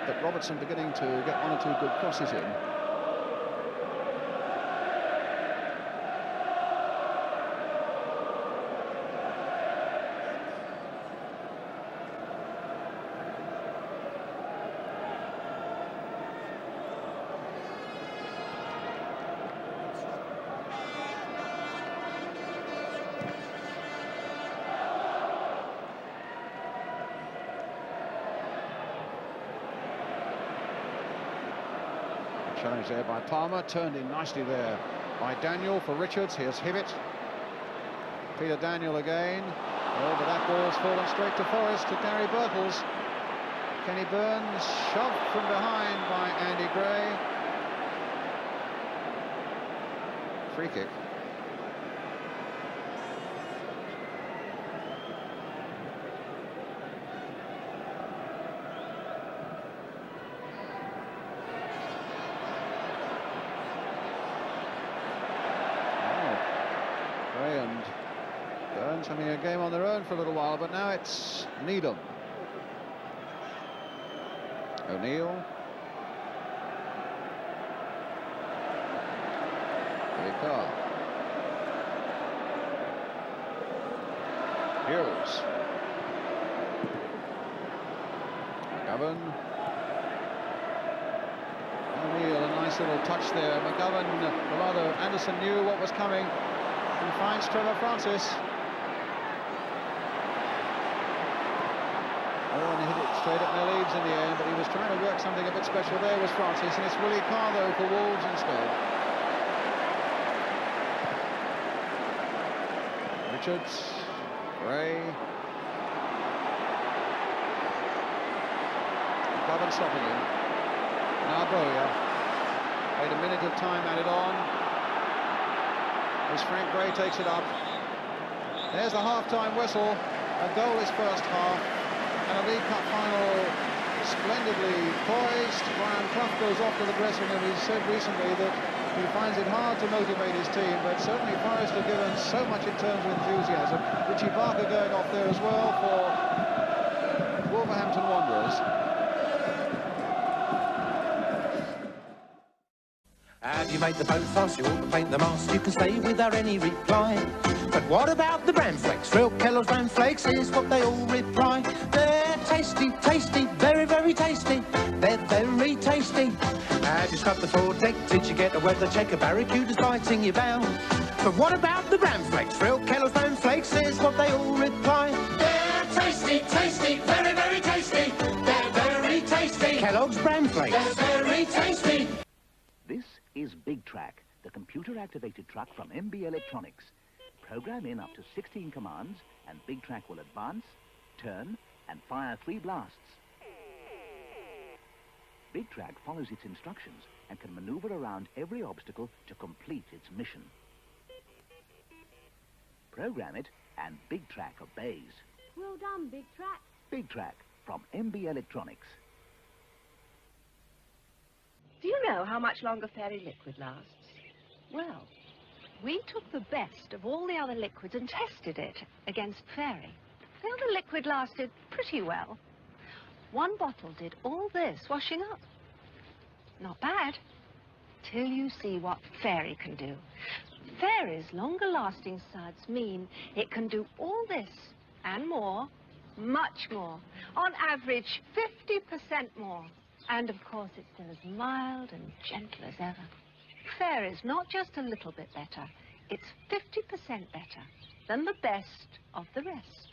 But Robertson beginning to get 1 or 2 good crosses in. Challenge there by Palmer, turned in nicely there by Daniel for Richards. Here's Hibbett. Peter Daniel again. Oh, but that ball's fallen straight to Forrest, to Gary Birtles. Kenny Burns shoved from behind by Andy Gray. Free kick. Having a game on their own for a little while, but now it's Needham. O'Neill. Carr. Hughes. McGovern. O'Neill, a nice little touch there. McGovern, or rather Anderson, knew what was coming and finds Trevor Francis. straight at no leaves in the end, but he was trying to work something a bit special there, was Francis, and it's Willie Carr, though, for Wolves instead. Richards, Gray. Cloven stopping him. Now Bowyer. Made a minute of time added on. As Frank Gray takes it up. There's the half-time whistle. A goalless first half. And a League Cup final splendidly poised. Brian Clough goes off to the dressing room. He said recently that he finds it hard to motivate his team, but certainly Forest have given so much in terms of enthusiasm. Richie Barker going off there as well for Wolverhampton Wanderers. Have you made the boat fast? You ought to paint the mast. You can stay without any reply. But what about the bran flakes? Real Kellogg's bran flakes is what they all reply. They're tasty, tasty, very, very tasty. They're very tasty. Have you scrubbed the foredeck? Did you get a weather check? A barracuda's biting you bound. But what about the bran flakes? Real Kellogg's bran flakes is what they all reply. They're tasty, tasty, very, very tasty. They're very tasty. Kellogg's bran flakes. They're very tasty. This is Big Track, the computer-activated truck from MB Electronics. Program in up to 16 commands, and Big Track will advance, turn, and fire 3 blasts. Big Track follows its instructions and can maneuver around every obstacle to complete its mission. Program it, and Big Track obeys. Well done, Big Track. Big Track from MB Electronics. Do you know how much longer Fairy Liquid lasts? Well, we took the best of all the other liquids and tested it against Fairy. The other liquid lasted pretty well. One bottle did all this washing up. Not bad, till you see what Fairy can do. Fairy's longer-lasting suds mean it can do all this and more, much more. On average, 50% more. And, of course, it's still as mild and gentle as ever. Fairy's not just a little bit better. It's 50% better than the best of the rest.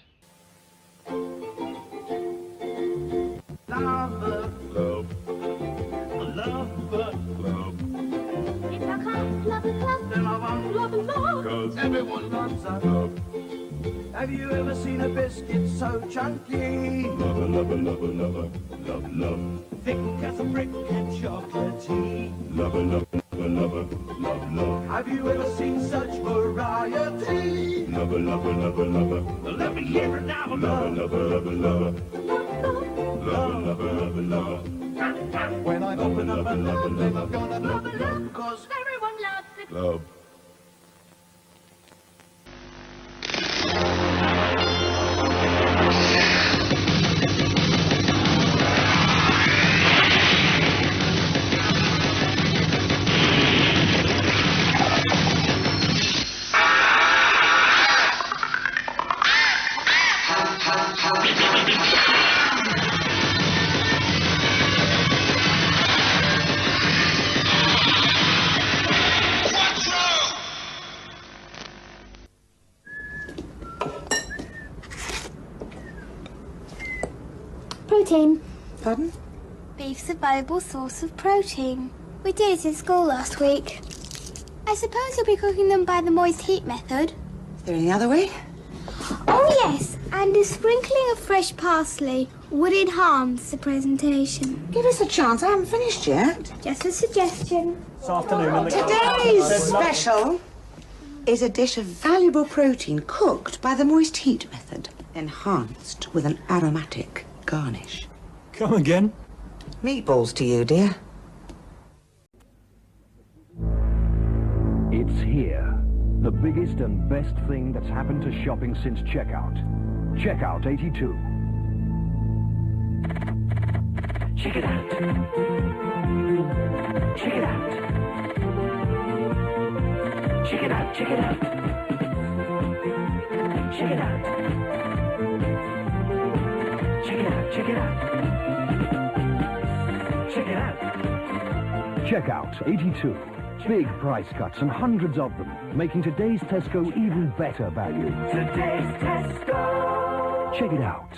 Love the club. Love the club. If I can't love a club, Then I want love a love. 'cause everyone loves a club. Have you ever seen a biscuit so chunky? Lover, lover, lover, lover, love, love. Thick as a brick and chocolatey. Lover, lover, lover, lover, love, love. Have you ever seen such variety? Lover, lover, lover, lover, Let me hear it now, lover, lover, lover, lover. Lover, lover, lover, lover. When I open up a love, then I'm gonna love Love a it, love. because Everyone loves it. Love. Protein. Pardon? Beef's a valuable source of protein. We did it in school last week. I suppose you'll be cooking them by the moist heat method. Is there any other way? Oh yes, and a sprinkling of fresh parsley would enhance the presentation. Give us a chance. I haven't finished yet. Just a suggestion. Today's special is a dish of valuable protein cooked by the moist heat method, enhanced with an aromatic garnish. Come again? Meatballs to you, dear. It's here. The biggest and best thing that's happened to shopping since checkout. Checkout 82. check it out. Check it out. Check it out, check it out. Check it out. Check it out, check it out. Check it out. Checkout 82. Big price cuts and hundreds of them, making today's Tesco even better value. Today's Tesco. Check it out.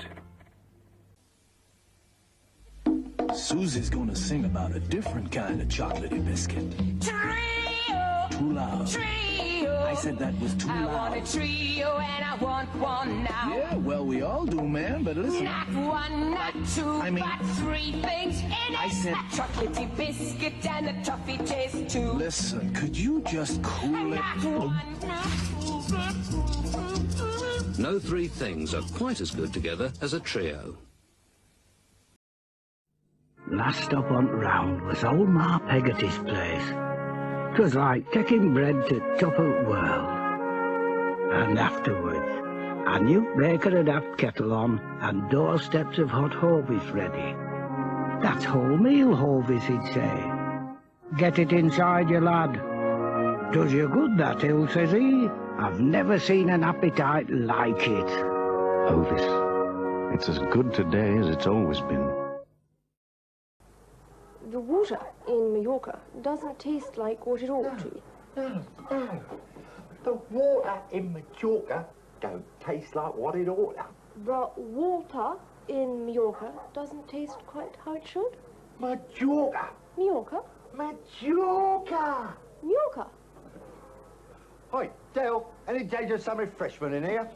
Susie's gonna sing about a different kind of chocolatey biscuit. Trio! Too loud. Trio! I said that was too loud. I want a trio and I want one now. Yeah, well, we all do, man, but listen. Not one, not two, but three things in it. I said... A chocolatey biscuit and a toffee taste too. Listen, could you just cool it? Not one, not two, but No three things are quite as good together as a trio. Last stop on round was old Ma Peggotty's place. 'Twas like taking bread to top of the world. And afterwards, a new baker had have kettle on and doorsteps of hot hovies ready. That's wholemeal hovies, he'd say. Get it inside you, lad. Does you good, that hill, says he. I've never seen an appetite like it. Hovis. It's as good today as it's always been. The water in Mallorca doesn't taste like what it ought to. No. The water in Mallorca don't taste like what it ought to. The water in Mallorca doesn't taste quite how it should. Mallorca. Mallorca? Mallorca. Mallorca. Hi, Dale. Any danger of some refreshment in here?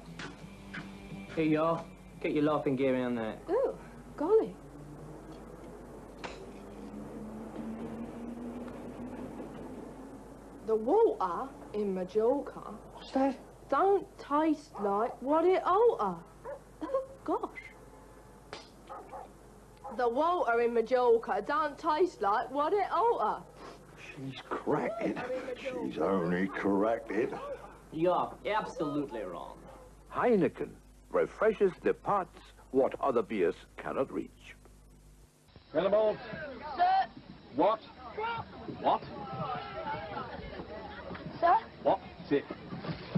Here you are. Get your laughing gear in there. Oh, golly. The water in Mallorca... What's that? Don't taste like what it oughta. Gosh. The water in Mallorca don't taste like what it oughta. She's cracked it. She's only cracked it. You're absolutely wrong. Heineken refreshes the parts what other beers cannot reach. Billboard. Sir. What? What? Sir? What? Sit.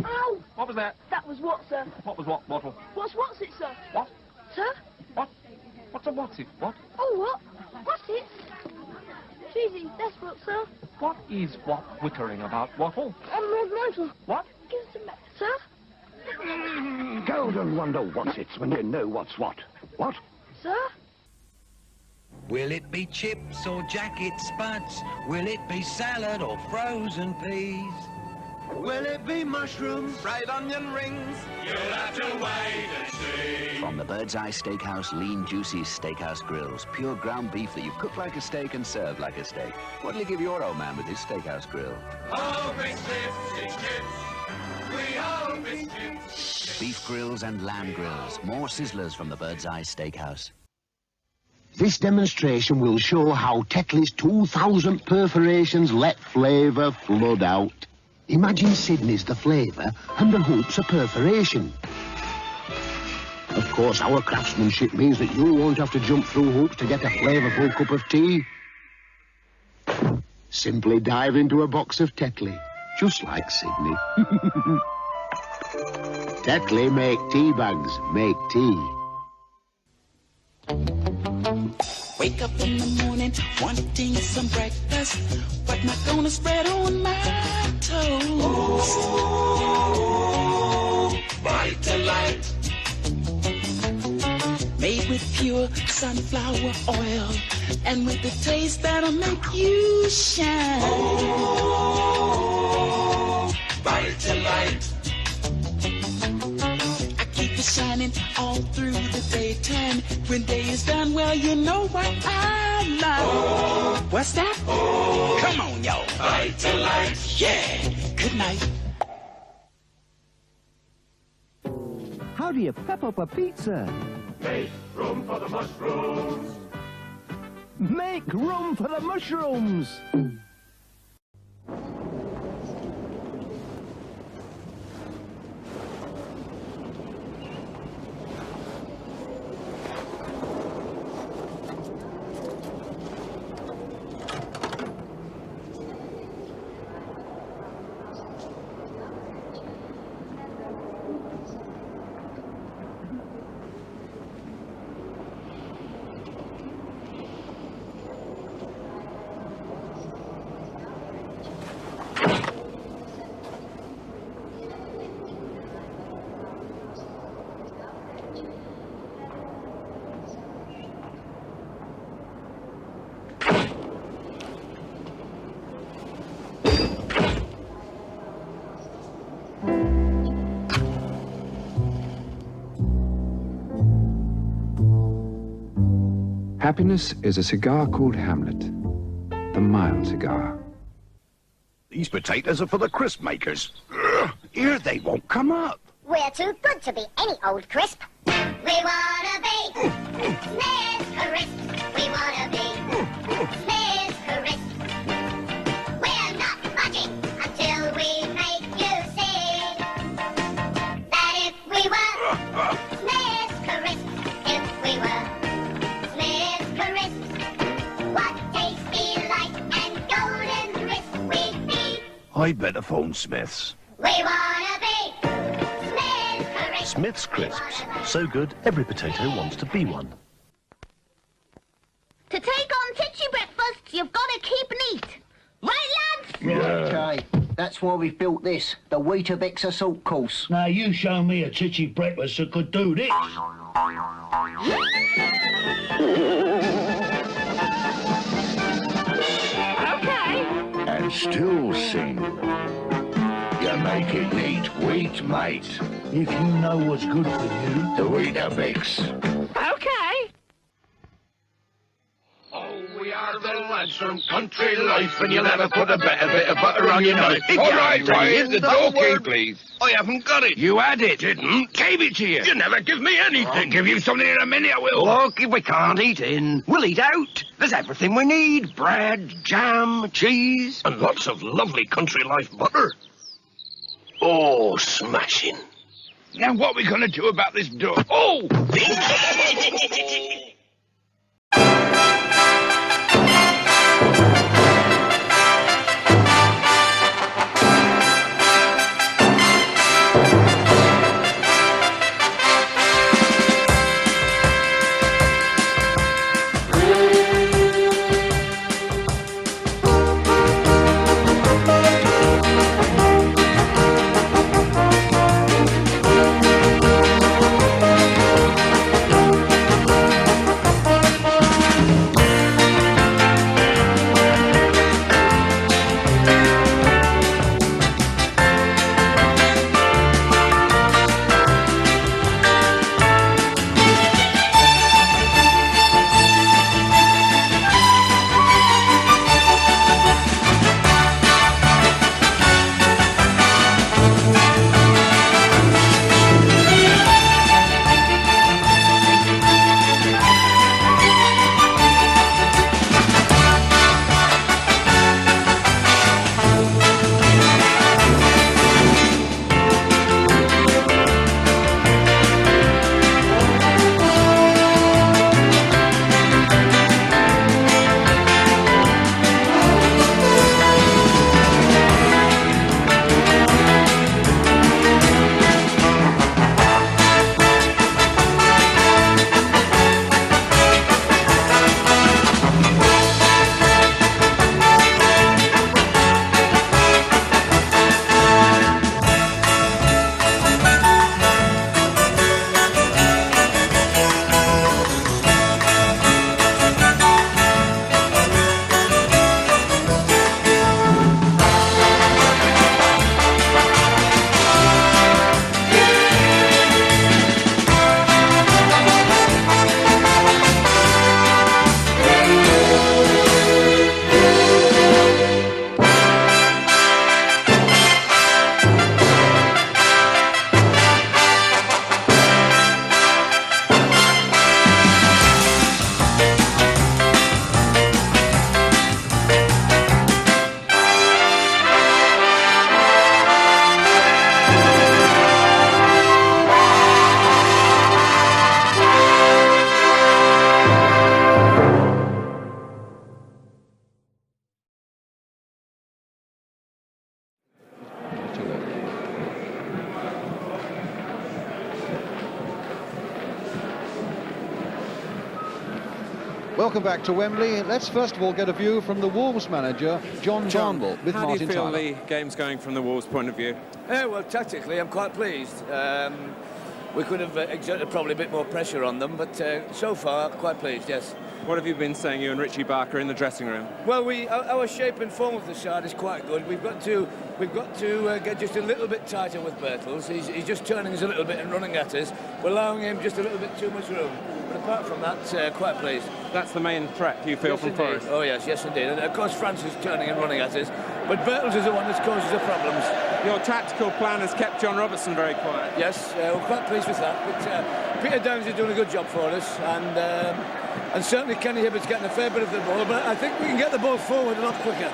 Ow! What was that? That was what, sir? What was what, Bottle? What's it, sir? What? Sir? What? What's a what's it? What? Oh, what? What's it? Cheesy, that's what, sir. What is what wittering about, Wattle? Motor. What? Give us a minute, sir. Go and wonder what's it's when you know what's what. What? Sir? Will it be chips or jacket spuds? Will it be salad or frozen peas? Will it be mushrooms, fried onion rings? You'll have to wait and see. From the Bird's Eye Steakhouse Lean Juicy Steakhouse Grills, pure ground beef that you cook like a steak and serve like a steak. What'll you give your old man with his steakhouse grill? Hope it's chips, it's chips. We hope it's chips. Beef grills and lamb grills. More sizzlers from the Bird's Eye Steakhouse. This demonstration will show how Tetley's 2,000 perforations let flavour flood out. Imagine Sydney's the flavour and the hoops a perforation. Of course, our craftsmanship means that you won't have to jump through hoops to get a flavourful cup of tea. Simply dive into a box of Tetley, just like Sydney. Tetley make tea bags, make tea. Wake up in the morning wanting some breakfast. What am I gonna spread on my toast? Oh, Vitalite. Made with pure sunflower oil and with the taste that'll make you shine. Oh, Vitalite. Keep it shining all through the daytime. When day is done, well, you know what I like. Oh, what's that? Oh, come on, y'all. Vitalite. Yeah. Good night. How do you pep up a pizza? Make room for the mushrooms. Make room for the mushrooms! Happiness is a cigar called Hamlet, the mild cigar. These potatoes are for the crisp makers. Ugh, here they won't come up. We're too good to be any old crisp. We wanna be Miss Crisp. We wanna be Miss Crisp. We're not budging until we make you see that if we were Miss Crisp, if we were Miss Crisp, what tasty, light and golden crisp we'd be. I'd better phone Smith's. We wanna be Smith's Crisps. So good, every potato wants to be one. To take on titchy breakfasts, you've got to keep neat. Right, lads? Okay, that's why we've built this, the Weetabix assault course. Now you show me a titchy breakfast that could do this. Okay. And still sing. You make it neat, wheat, mate. If you know what's good for you. The Weetabix. Okay. Oh, we are the lads from country life, and you'll never put a better bit of butter on your knife. All right, Ryan, the door key, please. I haven't got it. You had it. Didn't. Gave it to you. You never give me anything. I'll give you something in a minute, I will. Look, if we can't eat in, we'll eat out. There's everything we need. Bread, jam, cheese. And lots of lovely country life butter. Oh, smashing. Now, what are we going to do about this door? Oh! Welcome back to Wembley. Let's first of all get a view from the Wolves manager, John Barnwell, with how Martin do you feel Tyler. the game's going from the Wolves' point of view? Well, tactically, I'm quite pleased. we could have exerted probably a bit more pressure on them, but so far, quite pleased, yes. What have you been saying, you and Richie Barker, in the dressing room? Well, our shape and form of the side is quite good. We've got to get just a little bit tighter with Bertels. He's just turning us a little bit and running at us. We're allowing him just a little bit too much room. But apart from that, quite pleased. That's the main threat you feel from Forest? Oh, yes, indeed. And of course, France is turning and running at us. But Bertels is the one that causes the problems. Your tactical plan has kept John Robertson very quiet. Yes, we're quite pleased with that. But Peter Downs is doing a good job for us. And certainly Kenny Hibbert's getting a fair bit of the ball. But I think we can get the ball forward a lot quicker.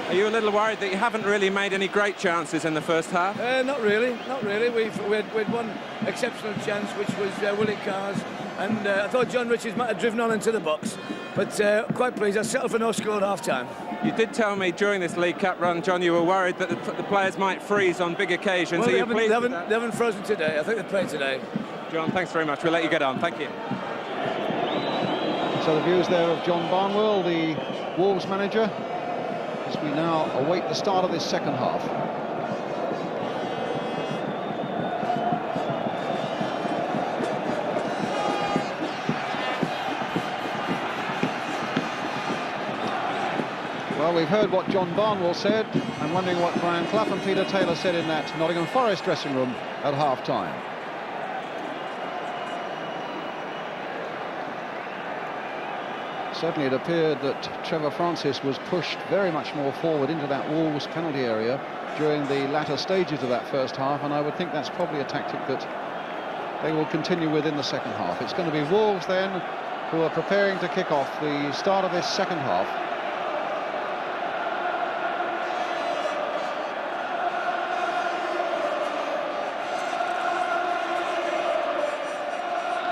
Are you a little worried that you haven't really made any great chances in the first half? Not really. We had one exceptional chance, which was Willie Carr's. And I thought John Richards might have driven on into the box. But quite pleased. I settled for no score at half-time. You did tell me during this League Cup run, John, you were worried that the players might freeze on big occasions. Well, Are you pleased with that? They haven't frozen today. I think they played today. John, thanks very much. We'll let you get on. Thank you. So the views there of John Barnwell, the Wolves manager, as we now await the start of this second half. Well, we've heard what John Barnwell said. I'm wondering what Brian Clough and Peter Taylor said in that Nottingham Forest dressing room at half-time. Certainly it appeared that Trevor Francis was pushed very much more forward into that Wolves penalty area during the latter stages of that first half, and I would think that's probably a tactic that they will continue with in the second half. It's going to be Wolves then who are preparing to kick off the start of this second half.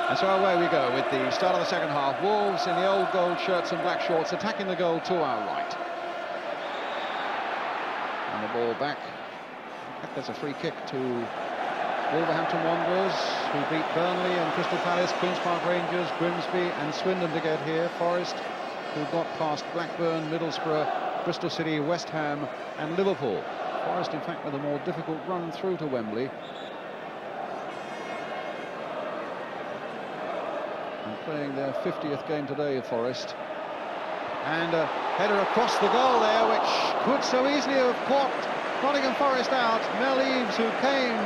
And so away we go with the start of the second half. Wolves in the old gold shirts and black shorts attacking the goal to our right. And the ball back. There's a free kick to Wolverhampton Wanderers, who beat Burnley and Crystal Palace, Queen's Park Rangers, Grimsby and Swindon to get here. Forest, who got past Blackburn, Middlesbrough, Bristol City, West Ham and Liverpool. Forest, in fact, with a more difficult run through to Wembley. Playing their 50th game today, Forest. And a header across the goal there, which could so easily have caught Nottingham Forest out. Mel Eaves, who came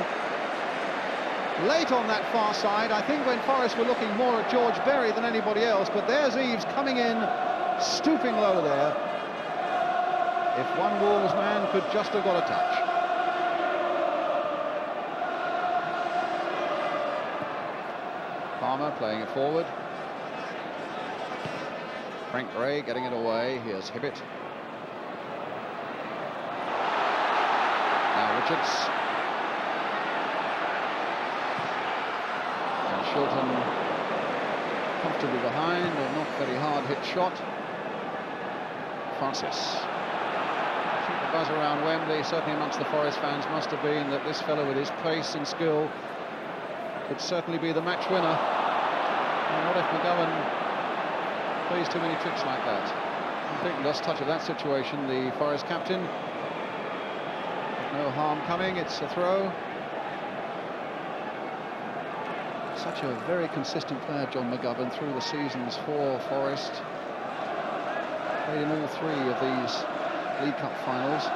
late on that far side, I think when Forest were looking more at George Berry than anybody else, but there's Eaves coming in, stooping low there. If one Wolves man could just have got a touch. Palmer playing it forward. Frank Gray getting it away. Here's Hibbett. Now Richards. And Shilton comfortably behind, a not very hard hit shot. Francis. I think the buzz around Wembley, certainly amongst the Forest fans, must have been that this fellow with his pace and skill could certainly be the match winner. And what if McGovern plays too many tricks like that? I think lost touch of that situation, the Forest captain. No harm coming, it's a throw. Such a very consistent player, John McGovern, through the seasons for Forest. Played in all three of these League Cup finals.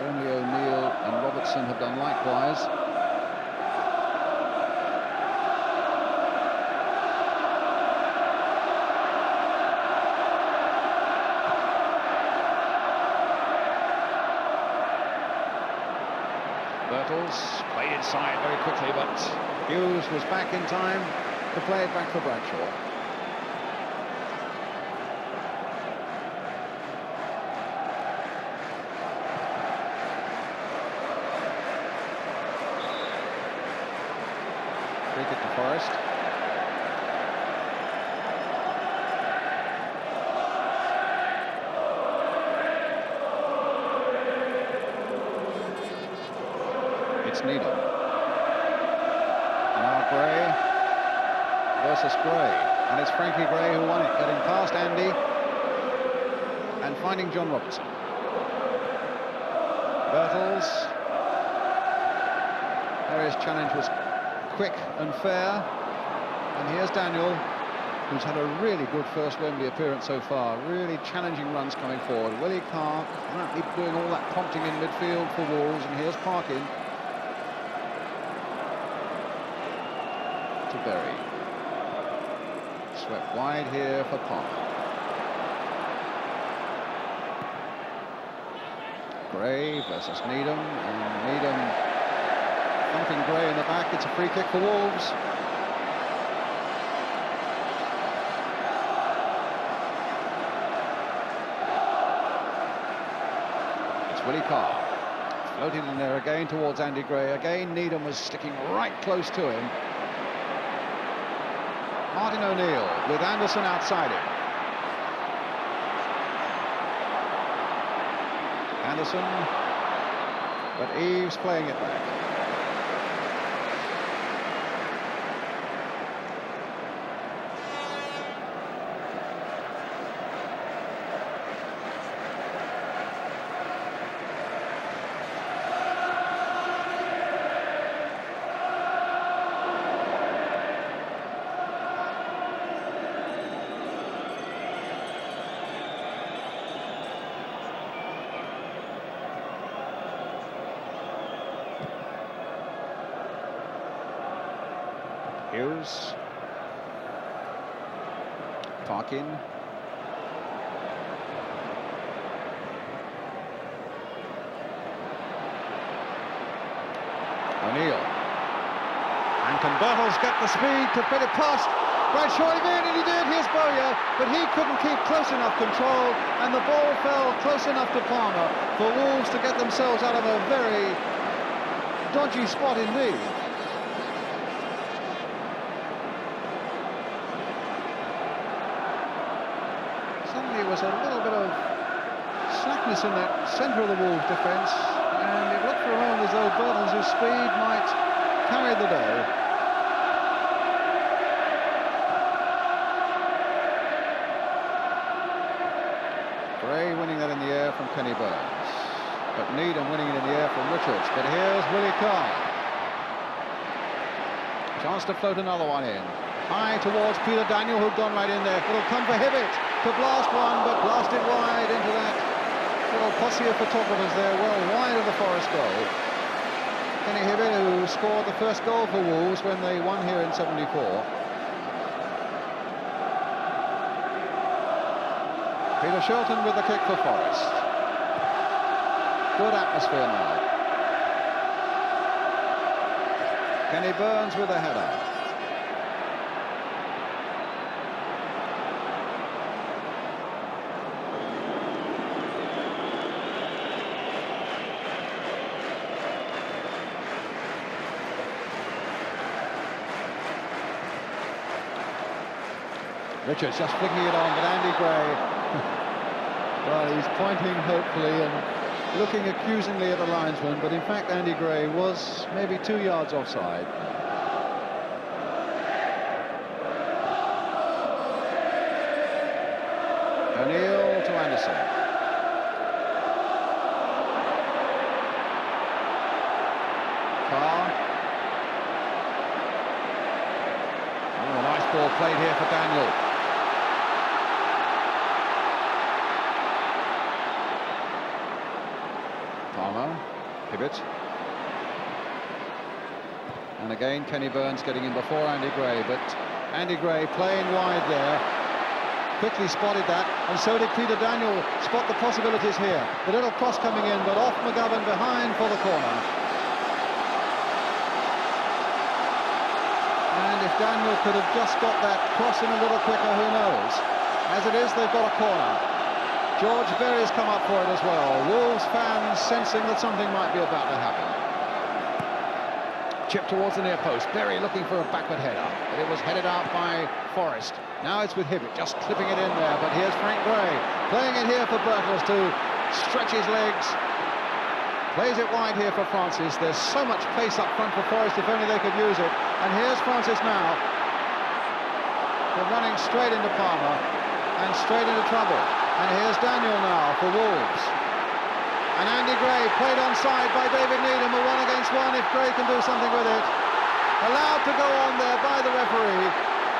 Only O'Neill and Robertson have done likewise. Bertels played inside very quickly, but Hughes was back in time to play it back for Bradshaw. Free kick to Forest. It's Needham. Now Gray versus Gray. And it's Frankie Gray who won it, getting past Andy and finding John Robertson. Bertels Berry's challenge was quick and fair. And here's Daniel, who's had a really good first Wembley appearance so far. Really challenging runs coming forward. Willie Carr apparently doing all that prompting in midfield for Wolves. And here's Parkin to Berry. Swept wide here for Palmer. Gray versus Needham, and Needham thumping Gray in the back. It's a free kick for Wolves. It's Willie Carr floating in there again towards Andy Gray. Again, Needham was sticking right close to him. Martin O'Neill with Anderson outside him. Anderson, but Eves playing it back. Hughes, Parkin, O'Neill, and can Bertels get the speed to fit it past Bradshaw in, and he did. Here's Bowyer, but he couldn't keep close enough control, and the ball fell close enough to Palmer for Wolves to get themselves out of a very dodgy spot indeed. Was a little bit of slackness in that centre of the Wolves defence, and it looked for a moment as though Bertels' speed might carry the day. Gray winning that in the air from Kenny Burns, but Needham winning it in the air from Richards. But here's Willie Carr. Chance to float another one in. High towards Peter Daniel, who'd gone right in there. It'll come for Hibbett to blast one, but blasted wide into that little posse of photographers there, well wide of the Forest goal. Kenny Hibbett, who scored the first goal for Wolves when they won here in '74. Peter Shelton with the kick for Forest. Good atmosphere now. Kenny Burns with the header. Richards just flicking it on, but Andy Gray, well, he's pointing hopefully and looking accusingly at the linesman, but in fact Andy Gray was maybe 2 yards offside. O'Neill to Anderson. Carr. Oh, a nice ball played here for Daniel. Hibbett. And again Kenny Burns getting in before Andy Gray, but Andy Gray playing wide there, quickly spotted that, and so did Peter Daniel spot the possibilities here. The little cross coming in, but off McGovern behind for the corner. And if Daniel could have just got that cross in a little quicker, who knows? As it is, they've got a corner. George Berry's come up for it as well. Wolves fans sensing that something might be about to happen. Chip towards the near post. Berry looking for a backward header, but it was headed out by Forrest. Now it's with Hibbett, just clipping it in there. But here's Frank Gray playing it here for Bertels to stretch his legs. Plays it wide here for Francis. There's so much pace up front for Forrest, if only they could use it. And here's Francis now. They're running straight into Palmer and straight into trouble. And here's Daniel now for Wolves. And Andy Gray played onside by David Needham, a 1-against-1 if Gray can do something with it. Allowed to go on there by the referee.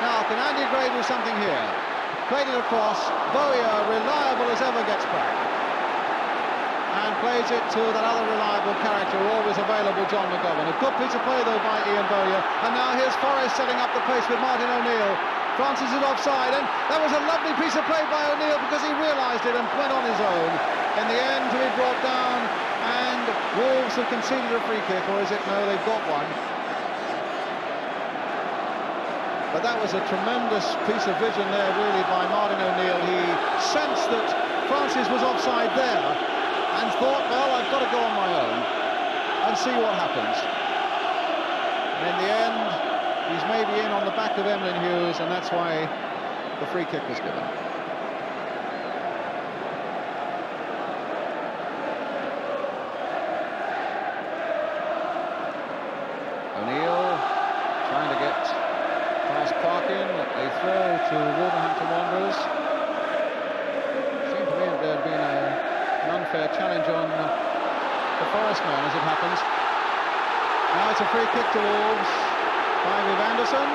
Now, can Andy Gray do something here? Played it across. Bowyer, reliable as ever, gets back. And plays it to that other reliable character, always available, John McGovern. A good piece of play, though, by Ian Bowyer. And now here's Forrest setting up the pace with Martin O'Neill. Francis is offside, and that was a lovely piece of play by O'Neill because he realised it and went on his own. In the end, to be brought down, and Wolves have conceded a free kick, or is it? No, they've got one. But that was a tremendous piece of vision there, really, by Martin O'Neill. He sensed that Francis was offside there and thought, well, I've got to go on my own and see what happens. And in the end, he's maybe in on the back of Emlyn Hughes, and that's why the free kick was given. O'Neill trying to get past Parkin, a throw to Wolverhampton Wanderers. Seemed to me that there had been an unfair challenge on the Forest man, as it happens. Now it's a free kick to Wolves by Viv Anderson.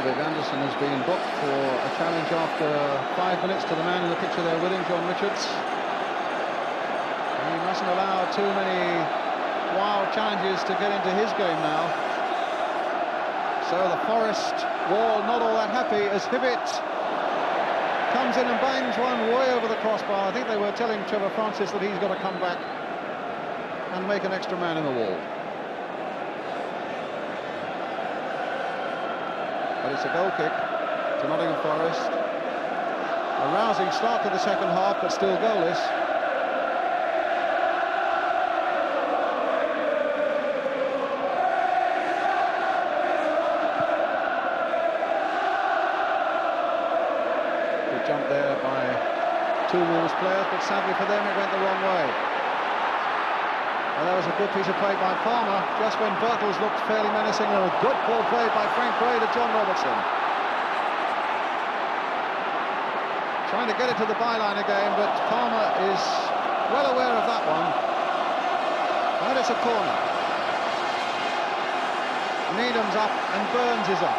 Viv Anderson has been booked for a challenge after 5 minutes to the man in the picture there with him, John Richards. And he mustn't allow too many wild challenges to get into his game now. So the Forest wall not all that happy as Hibbett comes in and bangs one way over the crossbar. I think they were telling Trevor Francis that he's got to come back and make an extra man in the wall. But it's a goal kick to Nottingham Forest. A rousing start to the second half, but still goalless. Good jump there by two Wolves players, but sadly for them it went the wrong way. And that was a good piece of play by Palmer, just when Birtles looked fairly menacing, and a good ball played by Frank Gray to John Robertson. Trying to get it to the byline again, but Palmer is well aware of that one. And it's a corner. Needham's up and Burns is up.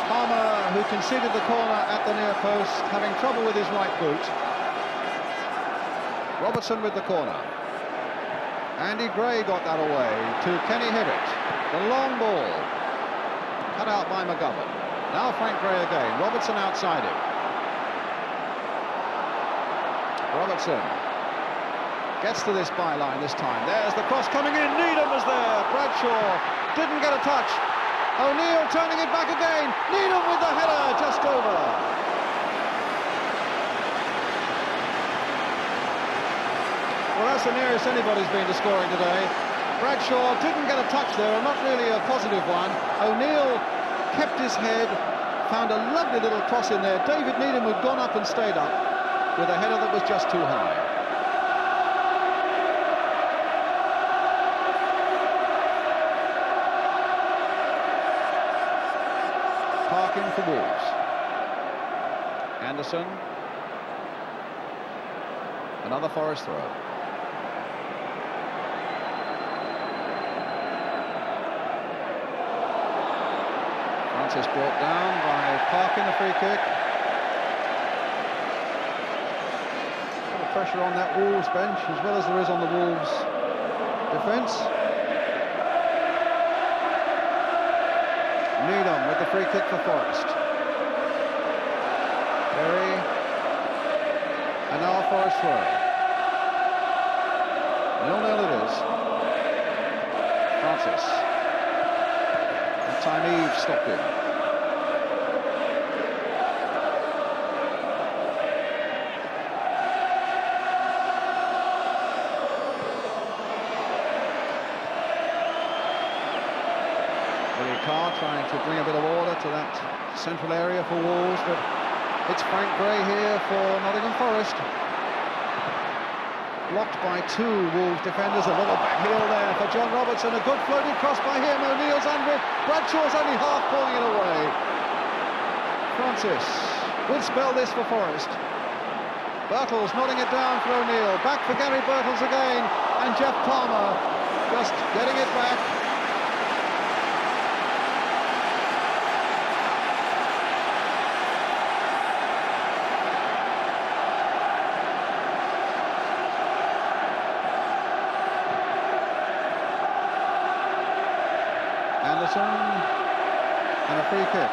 Palmer, who conceded the corner at the near post, having trouble with his right boot. Robertson with the corner. Andy Gray got that away to Kenny Hibbett. The long ball. Cut out by McGovern. Now Frank Gray again. Robertson outside him. Robertson gets to this byline this time. There's the cross coming in. Needham is there. Bradshaw didn't get a touch. O'Neill turning it back again. Needham with the header just over. Well, that's the nearest anybody's been to scoring today. Bradshaw didn't get a touch there, and not really a positive one. O'Neill kept his head, found a lovely little cross in there. David Needham had gone up and stayed up with a header that was just too high. Parkin for Wolves. Anderson. Another Forest throw. Francis brought down by Parkin, the free kick. A lot of pressure on that Wolves bench, as well as there is on the Wolves defence. Needham with the free kick for Forest. Perry. And now a Forest throw. 0-0 it is. Francis. That time Eve stopped him. Carr trying to bring a bit of order to that central area for Wolves, but it's Frank Gray here for Nottingham Forest. blocked by two Wolves defenders. A little back heel there for John Robertson. A good floating cross by him. O'Neill's under it. Bradshaw's only half pulling it away. Francis would spell this for Forest. Birtles nodding it down for O'Neill. Back for Gary Birtles again. And Jeff Palmer just getting it back. Anderson and a free kick.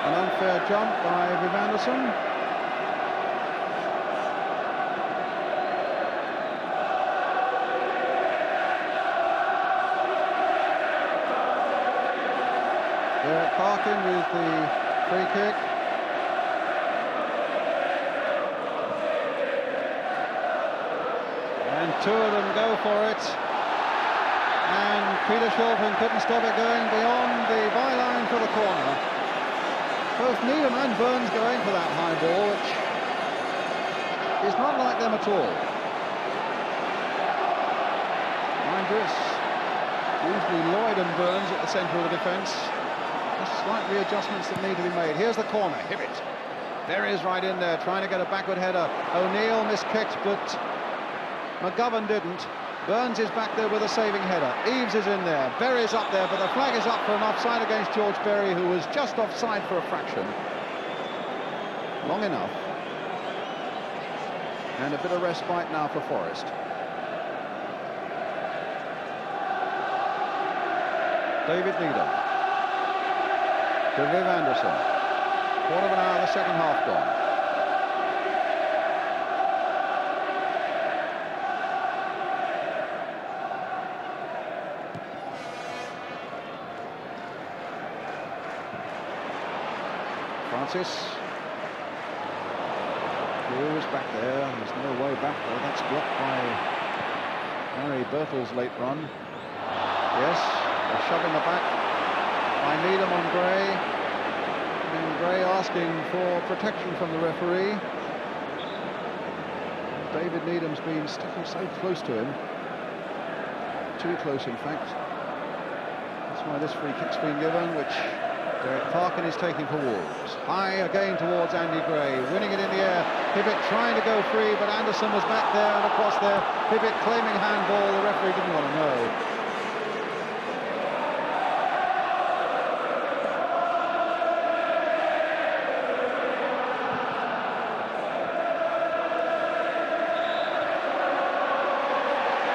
An unfair jump by Viv Anderson. Derek Parkin with the free kick. And two of them go for it. And Peter Shilton couldn't stop it going beyond the byline for the corner. Both Needham and Burns going for that high ball, which is not like them at all. Mind you, it's usually Lloyd and Burns at the centre of the defence. Slight readjustments that need to be made. Here's the corner. Hibbett. There he is right in there, trying to get a backward header. O'Neill miskicked, but McGovern didn't. Burns is back there with a saving header. Eaves is in there. Berry's up there, but the flag is up for an offside against George Berry, who was just offside for a fraction. Long enough. And a bit of respite now for Forest. David Needham to Viv Anderson. Quarter of an hour of the second half gone. Francis. Always back there. There's no way back though. That's blocked by Harry Birtles' late run. Yes, a shove in the back by Needham on Gray. And Gray asking for protection from the referee. David Needham's been sticking so close to him. Too close, in fact. That's why this free kick's been given, which Derek Parkin is taking for Wolves. High again towards Andy Gray, winning it in the air. Hibbett trying to go free, but Anderson was back there and across there. Hibbett claiming handball. The referee didn't want to know.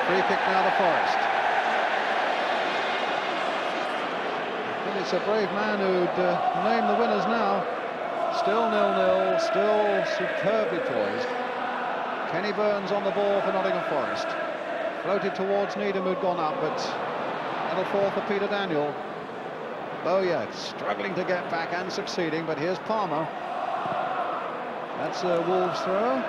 Free kick now to Forest. I think it's a brave man who'd name the winners now. Still 0-0, still superbly poised. Kenny Burns on the ball for Nottingham Forest. Floated towards Needham, who'd gone up, but that'll fall for Peter Daniel. Bowyer struggling to get back and succeeding, but here's Palmer. That's a Wolves throw.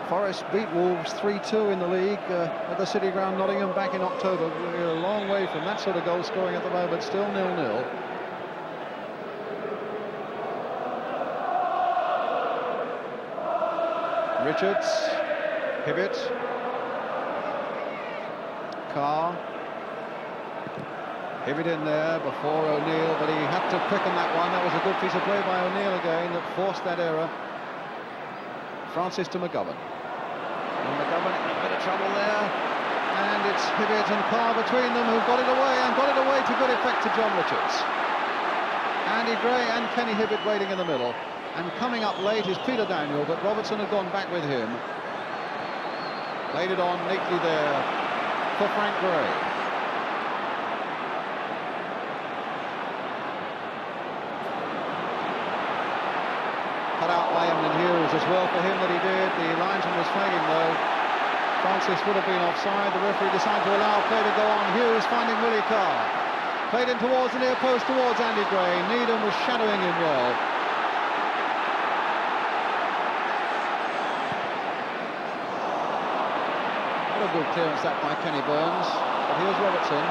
Forest beat Wolves 3-2 in the league at the City Ground, Nottingham, back in October. We're a long way from that sort of goal scoring at the moment, still 0-0. Richards, Hibbett, Carr. Hibbett in there before O'Neill, but he had to quicken that one. That was a good piece of play by O'Neill again that forced that error. Francis to McGovern. And McGovern in a bit of trouble there. And it's Hibbett and Carr between them who got it away, and got it away to good effect to John Richards. Andy Gray and Kenny Hibbett waiting in the middle. And coming up late is Peter Daniel, but Robertson had gone back with him. Laid it on neatly there for Frank Gray. Cut out by Emlyn Hughes as well for him that he did. The linesman was flagging though. Francis would have been offside. The referee decided to allow play to go on. Hughes finding Willie Carr. Played in towards the near post towards Andy Gray. Needham was shadowing him well. What a good clearance that by Kenny Burns. But here's Robertson.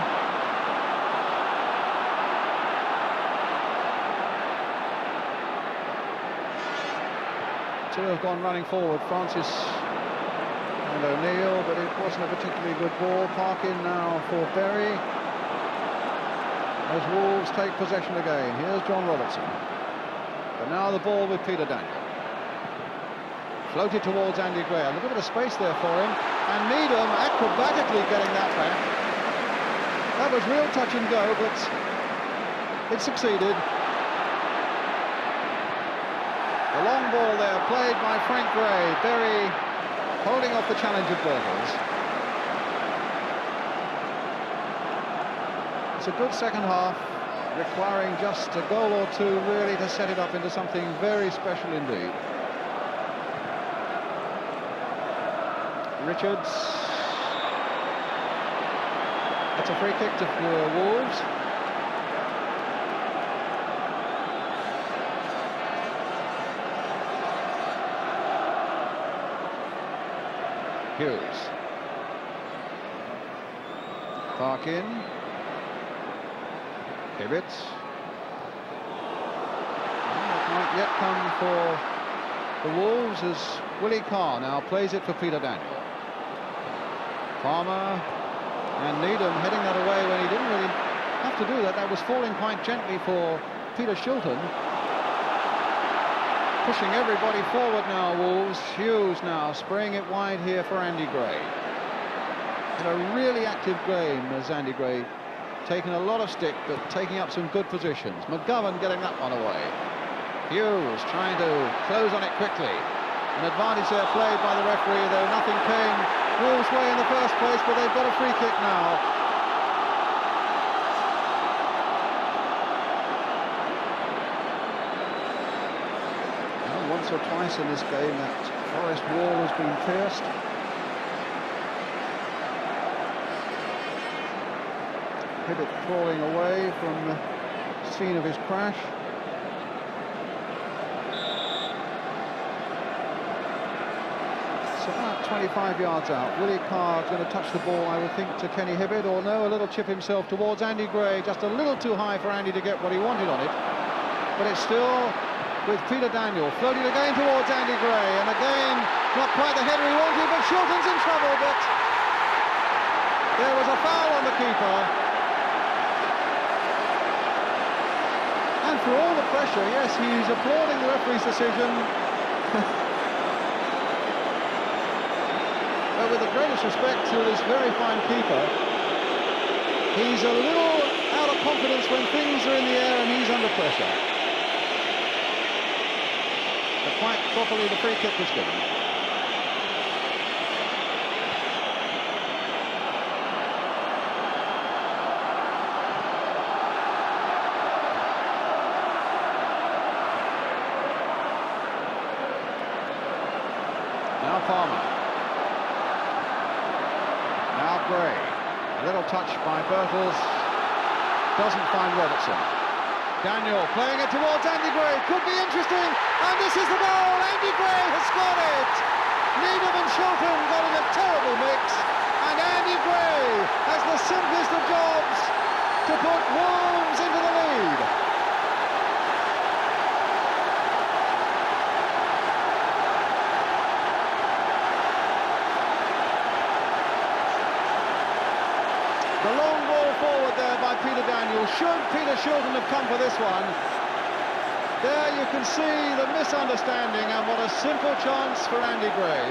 Two have gone running forward, Francis and O'Neill, but it wasn't a particularly good ball. Parkin now for Berry. As Wolves take possession again. Here's John Robertson. But now the ball with Peter Daniel. Floated towards Andy Gray. A little bit of space there for him. And Needham acrobatically getting that back. That was real touch and go, but it succeeded. The long ball there played by Frank Gray. Berry holding off the challenge of Birtles. It's a good second half, requiring just a goal or two really to set it up into something very special indeed. Richards. That's a free kick to Wolves. Hughes. Parkin. Hibbett. It might yet come for the Wolves as Willie Carr now plays it for Peter Daniel. Palmer and Needham heading that away when he didn't really have to do that. That was falling quite gently for Peter Shilton. Pushing everybody forward now, Wolves. Hughes now spraying it wide here for Andy Gray. In a really active game as Andy Gray, taking a lot of stick but taking up some good positions. McGovern getting that one away. Hughes trying to close on it quickly. An advantage there played by the referee, though nothing came Wolves' way in the first place, but they've got a free kick now. Once or twice in this game that Forest wall has been pierced. Hibbett crawling away from the scene of his crash. It's about 25 yards out. Willie Carr going to touch the ball, I would think, to Kenny Hibbett, or no, a little chip himself towards Andy Gray, just a little too high for Andy to get what he wanted on it. But it's still with Peter Daniel floating again towards Andy Gray, and again not quite the header he wanted, but Shilton's in trouble. But there was a foul on the keeper, and for all the pressure, yes, he's applauding the referee's decision. But with the greatest respect to this very fine keeper, he's a little out of confidence when things are in the air and he's under pressure. But quite properly, the free kick was given. Now Palmer. Now Gray. A little touch by Birtles. Doesn't find Robertson. Daniel playing it towards Andy Gray. Could be interesting. And this is the goal. Andy Gray has scored it. Needham and Shilton got in a terrible mix. And Andy Gray has the simplest of jobs to put Wolves into the lead. The long ball forward there by Peter Daniel. Should Peter Shilton have come for this one? There you can see the misunderstanding, and what a simple chance for Andy Gray.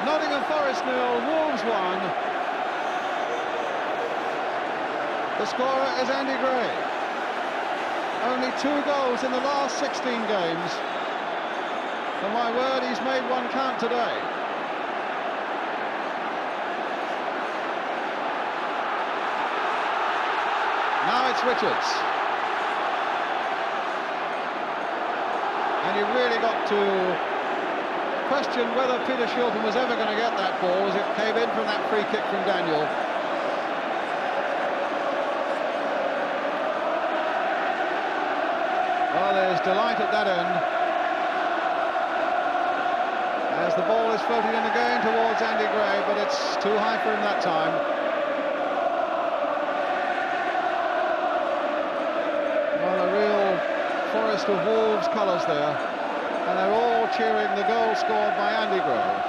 Nottingham Forest 0, Wolves 1. The scorer is Andy Gray. Only 2 goals in the last 16 games. For my word, he's made one count today. Now it's Richards. And you really got to question whether Peter Shilton was ever going to get that ball as it came in from that free kick from Daniel. Well, there's delight at that end as the ball is floating in again towards Andy Gray, but it's too high for him that time. Well, a real Forest host of Wolves colours there, and they're all cheering the goal scored by Andy Grove.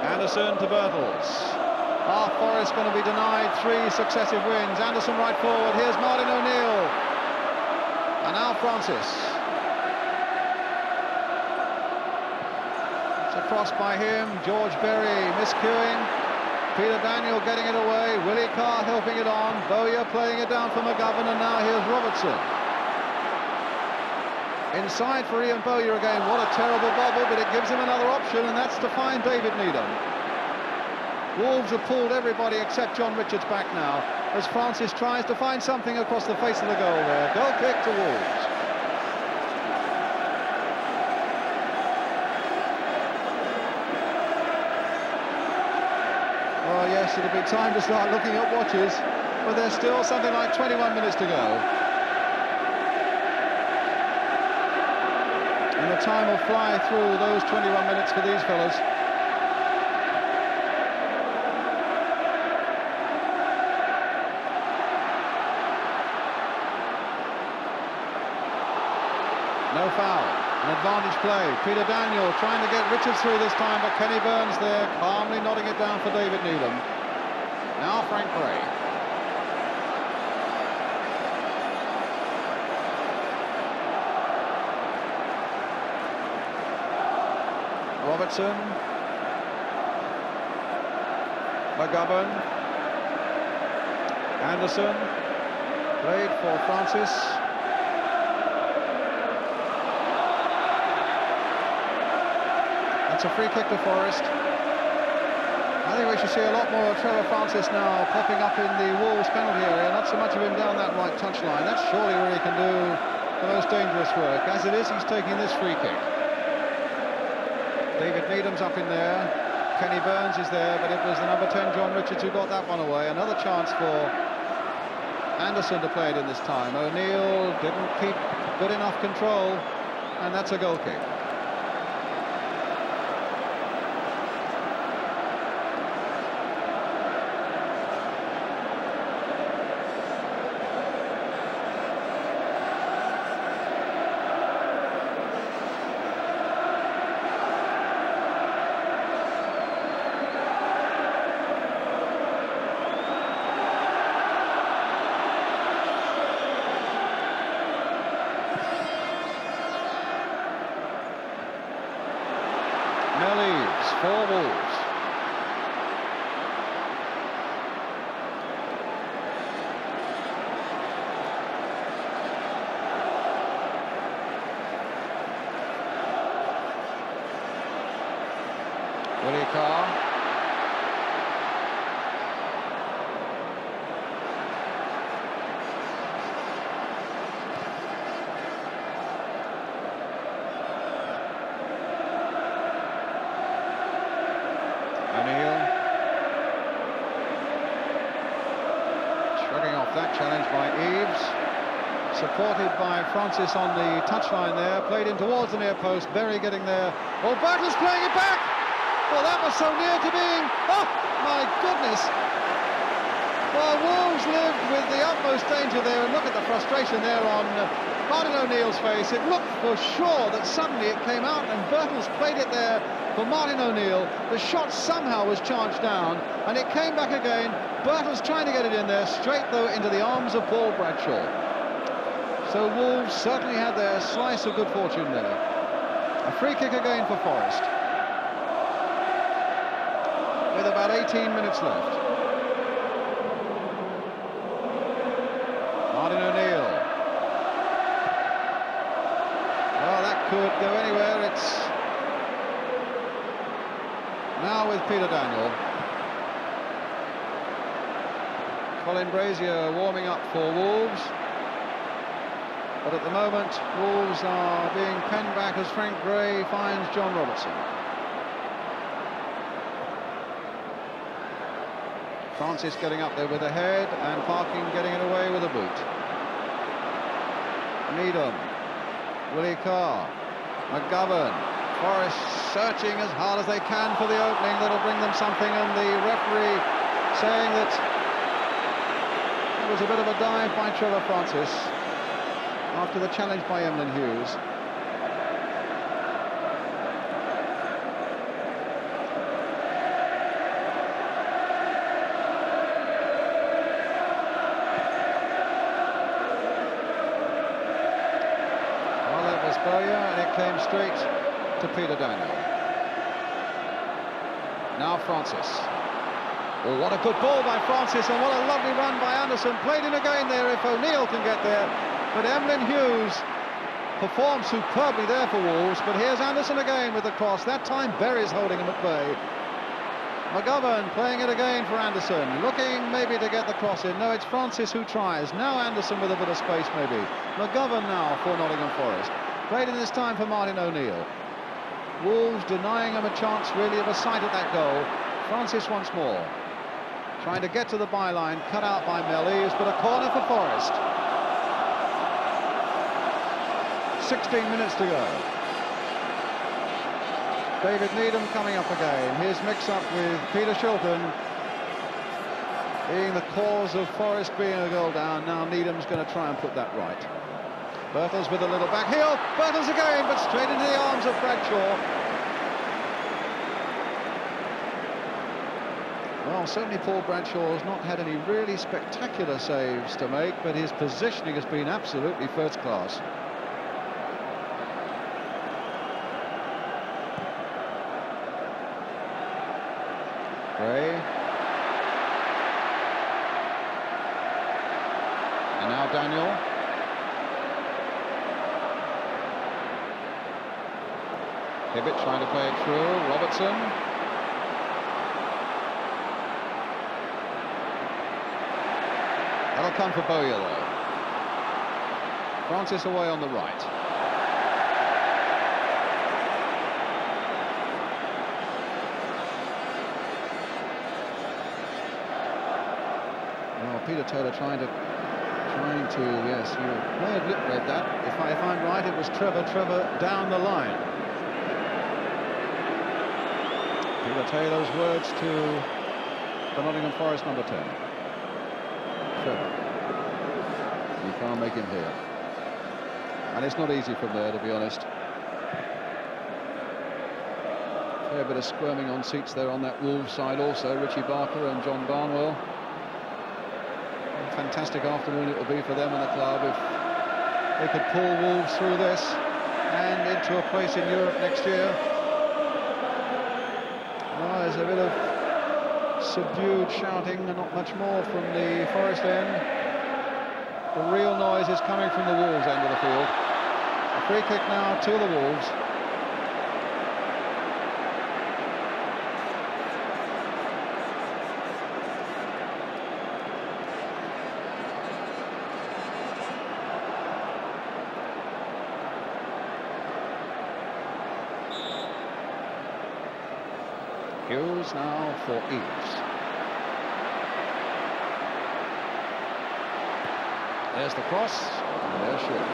Anderson to Birtles. Are Forest going to be denied 3 successive wins? Anderson right forward. Here's Martin O'Neill. And now Francis. It's a cross by him. George Berry miscuing. Peter Daniel getting it away. Willie Carr helping it on. Bowyer playing it down for McGovern. And now here's Robertson. Inside for Ian Bowyer again. What a terrible bobble, but it gives him another option, and that's to find David Needham. Wolves have pulled everybody except John Richards back now, as Francis tries to find something across the face of the goal there. Goal kick to Wolves. Oh yes, it'll be time to start looking at watches, but there's still something like 21 minutes to go. And the time will fly through those 21 minutes for these fellas. No foul, an advantage play. Peter Daniel trying to get Richards through this time, but Kenny Burns there, calmly nodding it down for David Needham. Now Frank Gray. Robertson. McGovern. Anderson. Played for Francis. That's a free kick to Forest. I think we should see a lot more of Trevor Francis now popping up in the Wolves penalty area, not so much of him down that right touchline. That's surely where he can do the most dangerous work. As it is, he's taking this free kick. David Needham's up in there. Kenny Burns is there, but it was the number 10, John Richards, who got that one away. Another chance for Anderson to play it in this time. O'Neill didn't keep good enough control, and that's a goal kick. Leaves for Wolves. Willie Carr. That challenge by Eves, supported by Francis on the touchline there, played in towards the near post. Berry getting there. Oh, Bartle's playing it back. Well, that was so near to being. Oh my goodness! Well, Wolves lived with the utmost danger there, and look at the frustration there on Martin O'Neill's face. It looked for sure that suddenly it came out, and Birtles played it there for Martin O'Neill. The shot somehow was charged down, and it came back again. Birtles trying to get it in there, straight though into the arms of Paul Bradshaw. So Wolves certainly had their slice of good fortune there. A free kick again for Forest, with about 18 minutes left. Martin O'Neill. Well, that could go anywhere. It's now with Peter Daniel. Colin Brazier warming up for Wolves. But at the moment, Wolves are being penned back as Frank Gray finds John Robertson. Francis getting up there with a head, and Parkin getting it away with a boot. Needham. Willie Carr. McGovern. Forest searching as hard as they can for the opening that'll bring them something, and the referee saying that was a bit of a dive by Trevor Francis after the challenge by Emlyn Hughes. Well, that was Bowyer, and it came straight to Peter Daniel. Now Francis. Oh, what a good ball by Francis, and what a lovely run by Anderson. Played in again there if O'Neill can get there. But Emlyn Hughes performed superbly there for Wolves. But here's Anderson again with the cross. That time Berry's holding him at bay. McGovern playing it again for Anderson, looking maybe to get the cross in. No, it's Francis who tries. Now Anderson with a bit of space maybe. McGovern now for Nottingham Forest. Played in this time for Martin O'Neill. Wolves denying him a chance really of a sight at that goal. Francis once more. Trying to get to the byline, cut out by Mellies, but a corner for Forest. 16 minutes to go. David Needham coming up again. His mix-up with Peter Shilton being the cause of Forest being a goal down. Now Needham's going to try and put that right. Birtles with a little back heel. Birtles again, but straight into the arms of Bradshaw. Well, certainly Paul Bradshaw has not had any really spectacular saves to make, but his positioning has been absolutely first class. Gray. And now Daniel. Hibbett trying to play it through. Robertson. That'll come for Bowyer, though. Francis away on the right. Well, Peter Taylor trying to, yes, you may have lip-read that. If I'm right, it was Trevor down the line. Peter Taylor's words to the Nottingham Forest number 10. Trevor. You can't make him here. And it's not easy from there, to be honest. Fair bit of squirming on seats there on that Wolves side also. Richie Barker and John Barnwell. A fantastic afternoon it will be for them and the club if they could pull Wolves through this and into a place in Europe next year. Well, there's a bit of subdued shouting and not much more from the Forest end. The real noise is coming from the Wolves end of the field. A free kick now to the Wolves. Hughes now for Eves. There's the cross, and there's Shilton.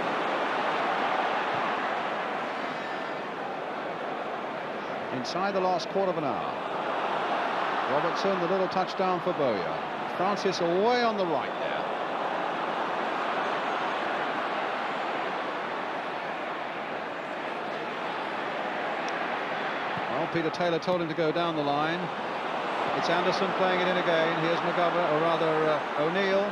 Inside the last quarter of an hour. Robertson, the little touchdown for Bowyer. Francis away on the right there. Well, Peter Taylor told him to go down the line. It's Anderson playing it in again. Here's McGovern, or rather O'Neill.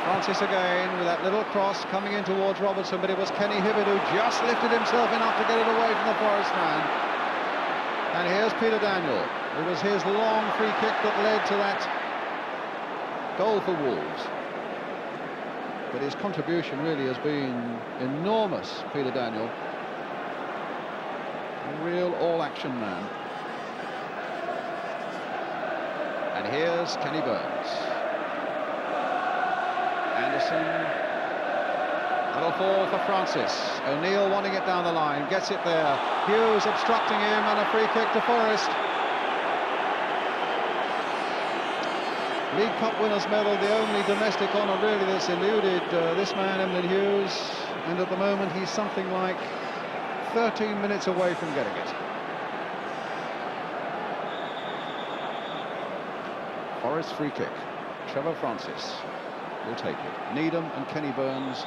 Francis again with that little cross coming in towards Robertson, but it was Kenny Hibbert who just lifted himself enough to get it away from the Forest man. And here's Peter Daniel. It was his long free kick that led to that goal for Wolves. But his contribution really has been enormous, Peter Daniel. A real all-action man. And here's Kenny Burns. Anderson. That'll fall for Francis. O'Neill wanting it down the line. Gets it there. Hughes obstructing him, and a free kick to Forest. League Cup winners' medal, the only domestic honour really that's eluded this man, Emlyn Hughes. And at the moment he's something like 13 minutes away from getting it. Forest free kick. Trevor Francis will take it. Needham and Kenny Burns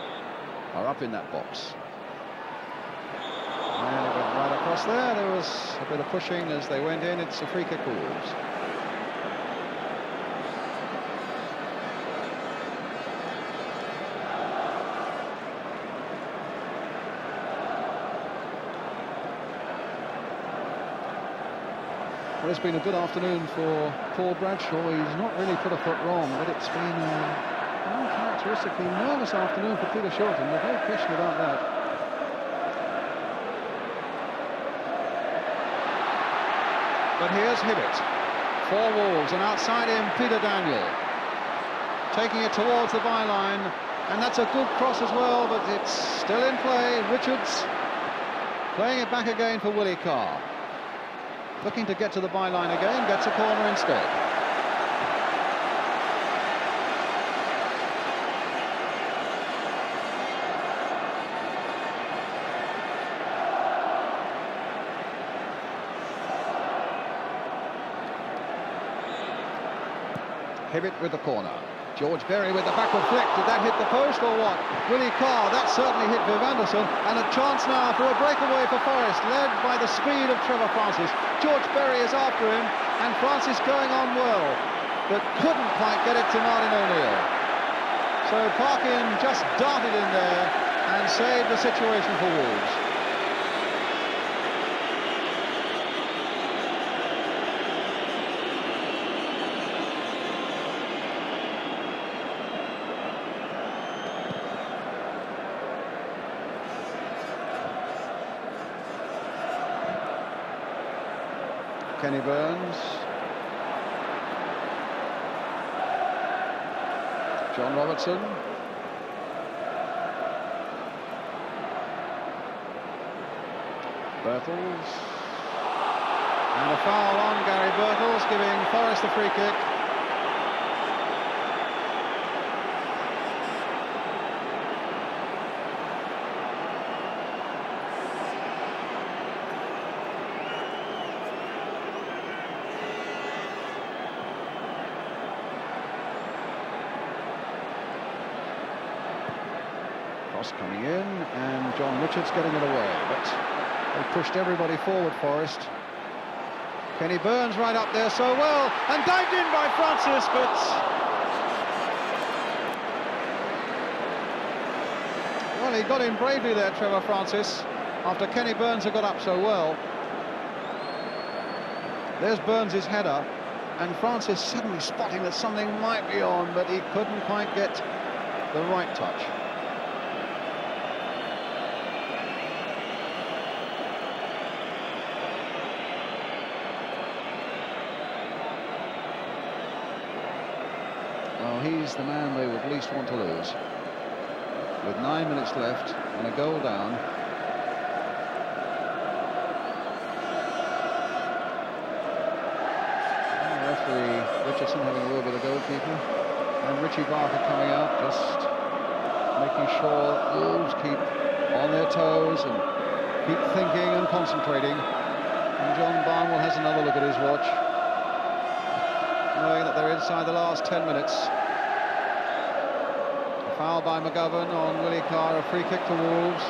are up in that box. And it went right across there. There was a bit of pushing as they went in. It's a free kick for Wolves. Well, it's been a good afternoon for Paul Bradshaw. He's not really put a foot wrong, but it's been an uncharacteristically nervous afternoon for Peter Shilton. There's no question about that. But here's Hibbett for Wolves, and outside him, Peter Daniel. Taking it towards the byline, and that's a good cross as well, but it's still in play. Richards playing it back again for Willie Carr. Looking to get to the byline again, gets a corner instead. Hibbett with the corner. George Berry with the backward flick. Did that hit the post or what? Willie Carr, that certainly hit Viv Anderson. And a chance now for a breakaway for Forest, led by the speed of Trevor Francis. George Berry is after him, and Francis going on well, but couldn't quite get it to Martin O'Neill. So Parkin just darted in there and saved the situation for Wolves. Kenny Burns. John Robertson. Birtles. And a foul on Gary Birtles, giving Forest a free kick. Cross coming in, and John Richards getting it away, but they pushed everybody forward, Forest. Kenny Burns right up there so well, and dived in by Francis, but well, he got in bravely there, Trevor Francis, after Kenny Burns had got up so well. There's Burns' header, and Francis suddenly spotting that something might be on, but he couldn't quite get the right touch. He's the man they would least want to lose. With 9 minutes left and a goal down. And referee Richardson having a word with the goalkeeper. And Richie Barker coming out, just making sure Wolves keep on their toes and keep thinking and concentrating. And John Barnwell has another look at his watch, knowing that they're inside the last 10 minutes. Foul by McGovern on Willie Carr, a free kick to Wolves.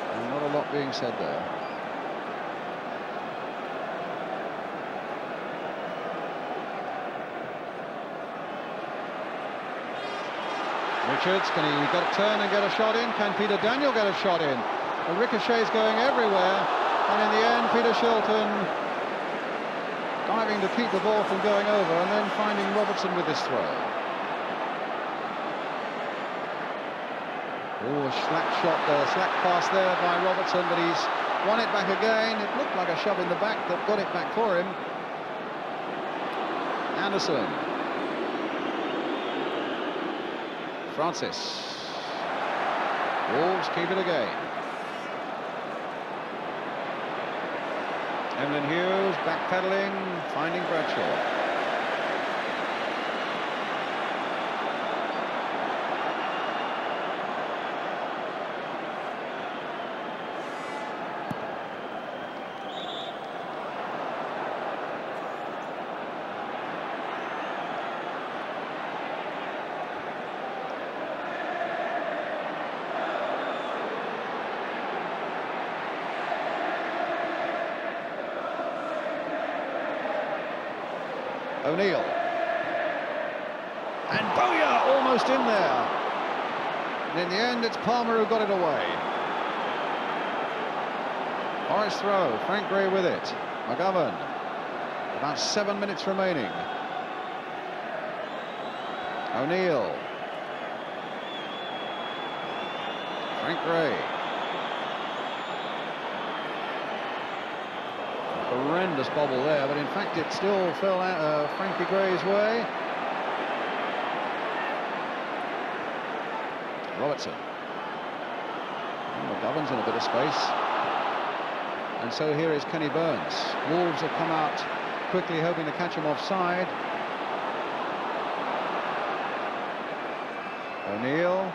And not a lot being said there. Richards, can he get a turn and get a shot in? Can Peter Daniel get a shot in? The ricochet's going everywhere, and in the end Peter Shilton diving to keep the ball from going over, and then finding Robertson with this throw. Oh, a slack shot there, slack pass there by Robertson, but he's won it back again. It looked like a shove in the back that got it back for him. Anderson. Francis. Wolves keep it again. Emlyn Hughes backpedaling, finding Bradshaw. O'Neill. And Bowyer almost in there. And in the end, it's Palmer who got it away. Forest throw, Frank Gray with it. McGovern. About 7 minutes remaining. O'Neill. Frank Gray. Horrendous bobble there, but in fact it still fell out Frankie Gray's way. Robertson. And McGovern's in a bit of space. And so here is Kenny Burns. Wolves have come out quickly, hoping to catch him offside. O'Neill.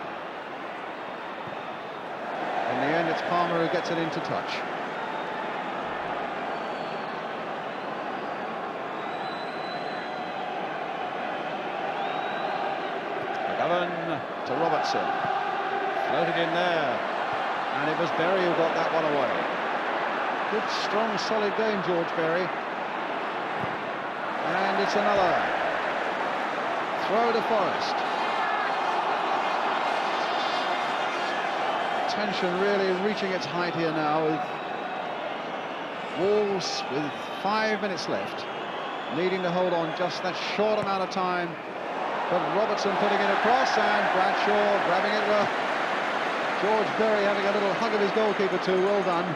In the end, it's Palmer who gets it into touch. McGovern to Robertson. Floated in there. And it was Berry who got that one away. Good, strong, solid game, George Berry. And it's another throw to Forest. Tension really reaching its height here now, with Wolves with 5 minutes left, needing to hold on just that short amount of time. But Robertson putting it across, and Bradshaw grabbing it well. George Berry having a little hug of his goalkeeper too. Well done.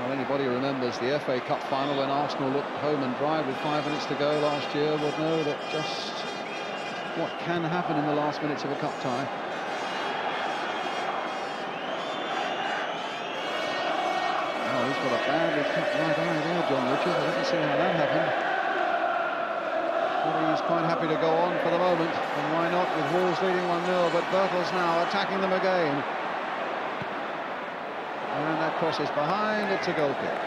Anybody who remembers the FA Cup final when Arsenal looked home and dry with 5 minutes to go last year would know that just what can happen in the last minutes of a cup tie. Oh, he's got a badly cut right eye there, John Richard. I didn't see how that happened. But he's quite happy to go on for the moment, and why not, with Wolves leading 1-0, but Birtles now attacking them again. And that cross is behind, it's a goal kick.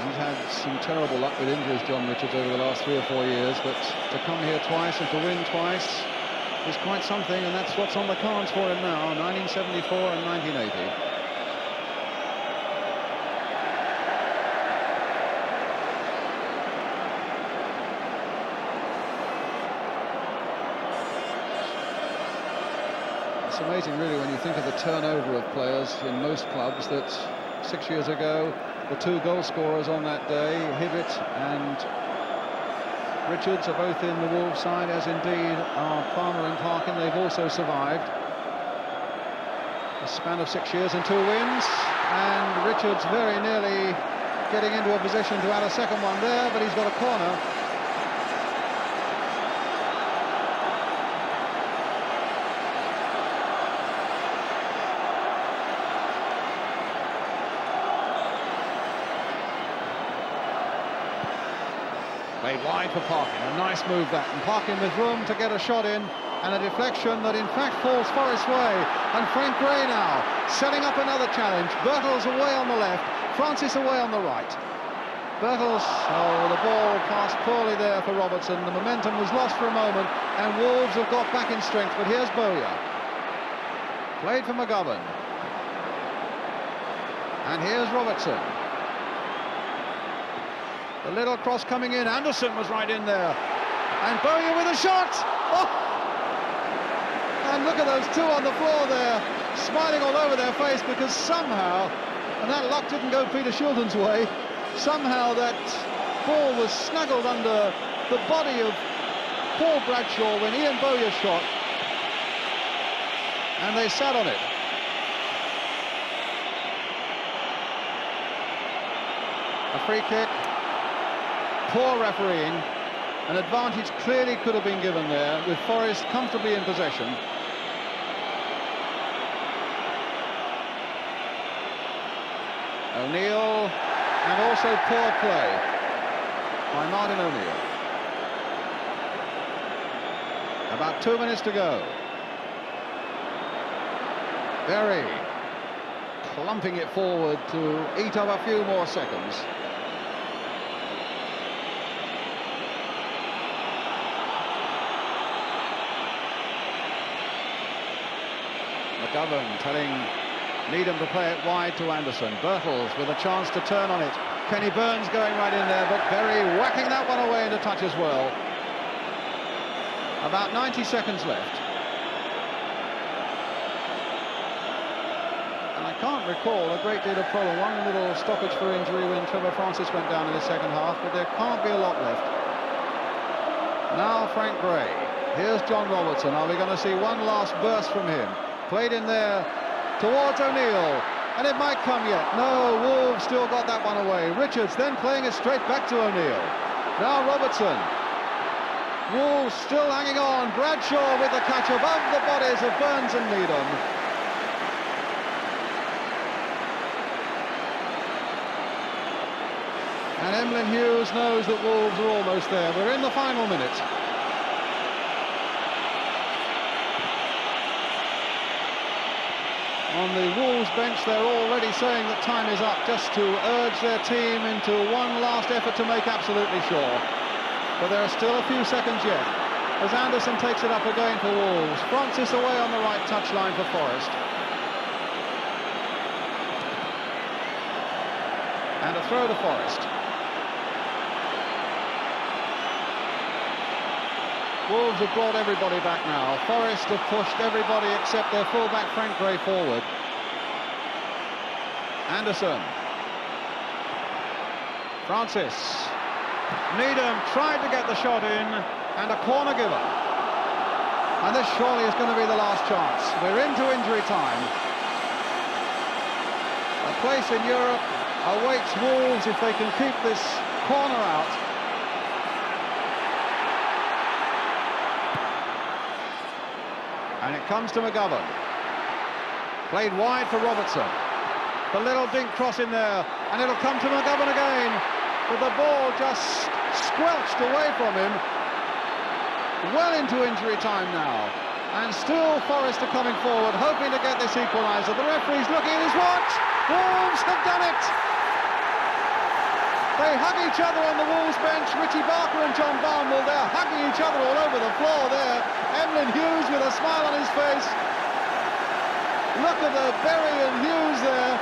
He's had some terrible luck with injuries, John Richards, over the last 3 or 4 years, but to come here twice and to win twice is quite something, and that's what's on the cards for him now, 1974 and 1980. It's amazing, really, when you think of the turnover of players in most clubs, that 6 years ago, the 2 goal scorers on that day, Hibbett and Richards, are both in the Wolves side, as indeed are Palmer and Parkin. They've also survived a span of 6 years and 2 wins, and Richards very nearly getting into a position to add a second one there, but he's got a corner. Played wide for Parkin, a nice move that, and Parkin with room to get a shot in, and a deflection that in fact falls Forest's way, and Frank Gray now setting up another challenge. Birtles away on the left, Francis away on the right. Birtles, oh, the ball passed poorly there for Robertson, the momentum was lost for a moment, and Wolves have got back in strength, but here's Bowyer. Played for McGovern. And here's Robertson. The little cross coming in, Anderson was right in there. And Bowyer with a shot! Oh! And look at those 2 on the floor there, smiling all over their face, because somehow, and that luck didn't go Peter Shilton's way, somehow that ball was snuggled under the body of Paul Bradshaw when Ian Bowyer shot, and they sat on it. A free kick. Poor refereeing. An advantage clearly could have been given there, with Forest comfortably in possession. O'Neill, and also poor play by Martin O'Neill. About 2 minutes to go. Very clumping it forward to eat up a few more seconds. McGovern telling Needham to play it wide to Anderson. Birtles with a chance to turn on it. Kenny Burns going right in there, but Berry whacking that one away into touch as well. About 90 seconds left. And I can't recall a great deal of problem. One little stoppage for injury when Trevor Francis went down in the second half, but there can't be a lot left. Now Frank Gray. Here's John Robertson. Are we going to see one last burst from him? Played in there towards O'Neill. And it might come yet. No, Wolves still got that one away. Richards then playing it straight back to O'Neill. Now Robertson. Wolves still hanging on. Bradshaw with the catch above the bodies of Burns and Needham. And Emlyn Hughes knows that Wolves are almost there. We're in the final minute. On the Wolves bench, they're already saying that time is up, just to urge their team into one last effort to make absolutely sure. But there are still a few seconds yet, as Anderson takes it up again for Wolves. Francis away on the right touchline for Forest. And a throw to Forest. Wolves have brought everybody back now. Forest have pushed everybody except their fullback Frank Gray forward. Anderson. Francis. Needham tried to get the shot in, and a corner given. And this surely is going to be the last chance. We're into injury time. A place in Europe awaits Wolves if they can keep this corner out. And it comes to McGovern. Played wide for Robertson. The little dink cross in there, and it'll come to McGovern again. But the ball just squelched away from him. Well into injury time now. And still Forest are coming forward, hoping to get this equaliser. The referee's looking at his watch. Wolves have done it. They hug each other on the Wolves bench. Richie Barker and John Barnwell, they're hugging each other all over the floor there. Emlyn Hughes with a smile on his face. Look at the Berry and Hughes there.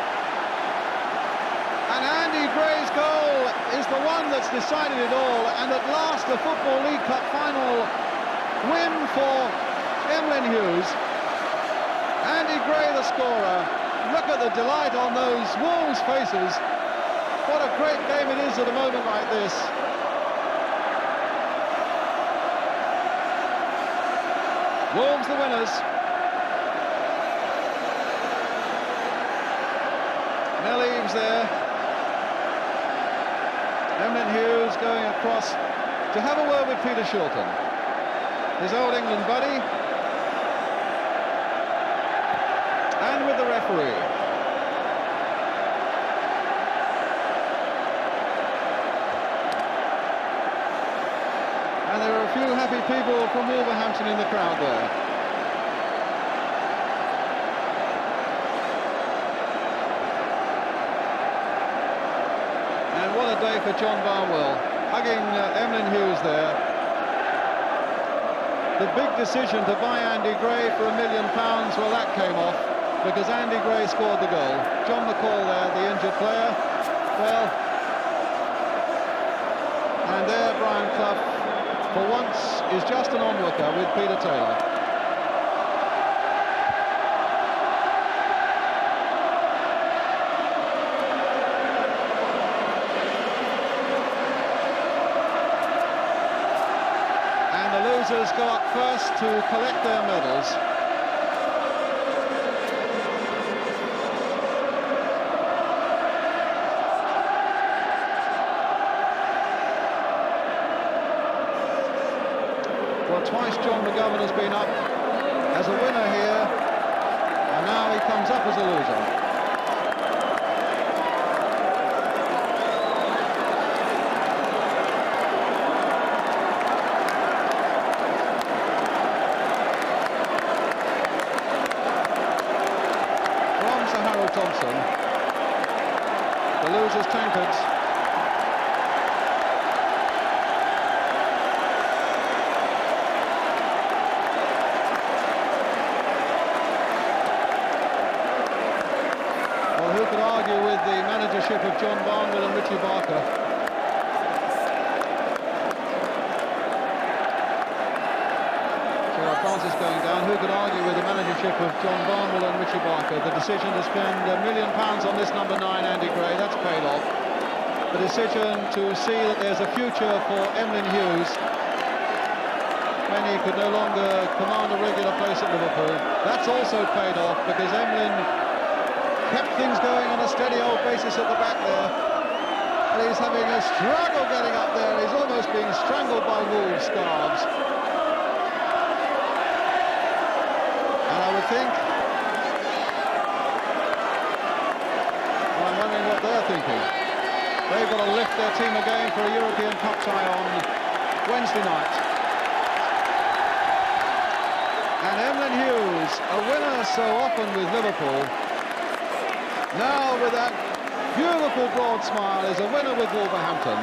And Andy Gray's goal is the one that's decided it all. And at last, a Football League Cup final win for Emlyn Hughes. Andy Gray, the scorer. Look at the delight on those Wolves faces. What a great game it is at a moment like this. Wolves the winners. Nell Eaves there. Emlyn Hughes going across to have a word with Peter Shilton, his old England buddy, and with the referee. And there are a few happy people from Wolverhampton in the crowd there. And what a day for John Barnwell, hugging Emlyn Hughes there. The big decision to buy Andy Gray for £1 million, well, that came off because Andy Gray scored the goal. John McCall there, the injured player. Well, and there Brian Clough, for once, is just an onlooker with Peter Taylor. And the losers go up first to collect their medals. Twice John McGovern has been up as a winner here, and now he comes up as a loser. the managership of John Barnwell and Richie Barker. Francis going down. Who could argue with the managership of John Barnwell and Richie Barker? The decision to spend £1 million on this number 9, Andy Gray, that's paid off. The decision to see that there's a future for Emlyn Hughes when he could no longer command a regular place at Liverpool, that's also paid off, because Emlyn kept things going on a steady old basis at the back there. And he's having a struggle getting up there. He's almost being strangled by Wolves scarves. I would think, I'm wondering what they're thinking. They've got to lift their team again for a European Cup tie on Wednesday night. And Emlyn Hughes, a winner so often with Liverpool, now with that beautiful broad smile, is a winner with Wolverhampton.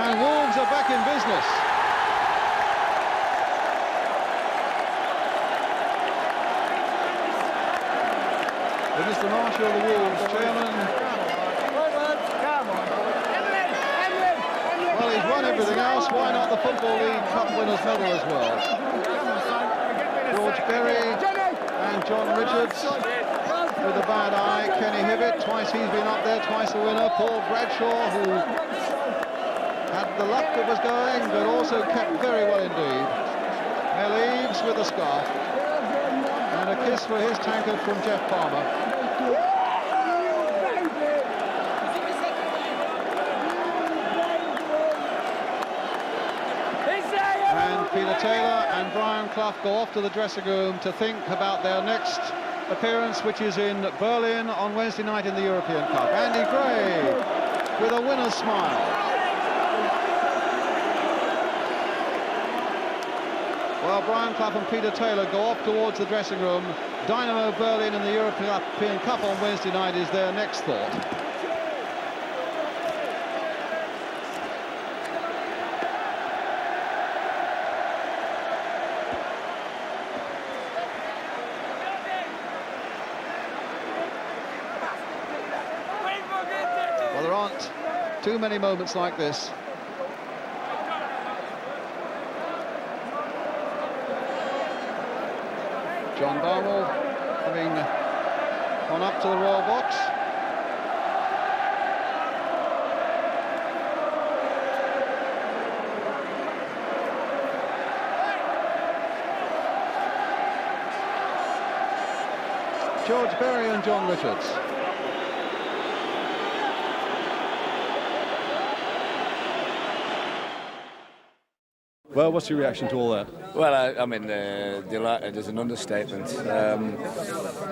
And Wolves are back in business. Mr. Marshall of the Wolves, chairman. Well, he's won everything else. Why not the Football League Cup Winners' Medal as well? George Berry and John Richards with a bad eye. Kenny Hibbett, twice he's been up there, twice a winner. Paul Bradshaw, who had the luck that was going, but also kept very well indeed. Mel Eves with a scarf. And a kiss for his tankard from Jeff Palmer. And Peter Taylor and Brian Clough go off to the dressing room to think about their next appearance, which is in Berlin on Wednesday night in the European Cup. Andy Gray with a winner's smile. Well, Brian Clough and Peter Taylor go off towards the dressing room. Dynamo Berlin in the European Cup on Wednesday night is their next thought. Well, there aren't too many moments like this. John Barnwell having gone up to the royal box. George Berry and John Richards. Well, what's your reaction to all that? Well, I mean, delighted is an understatement.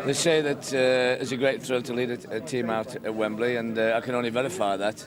They say that it's a great thrill to lead a team out at Wembley, and I can only verify that.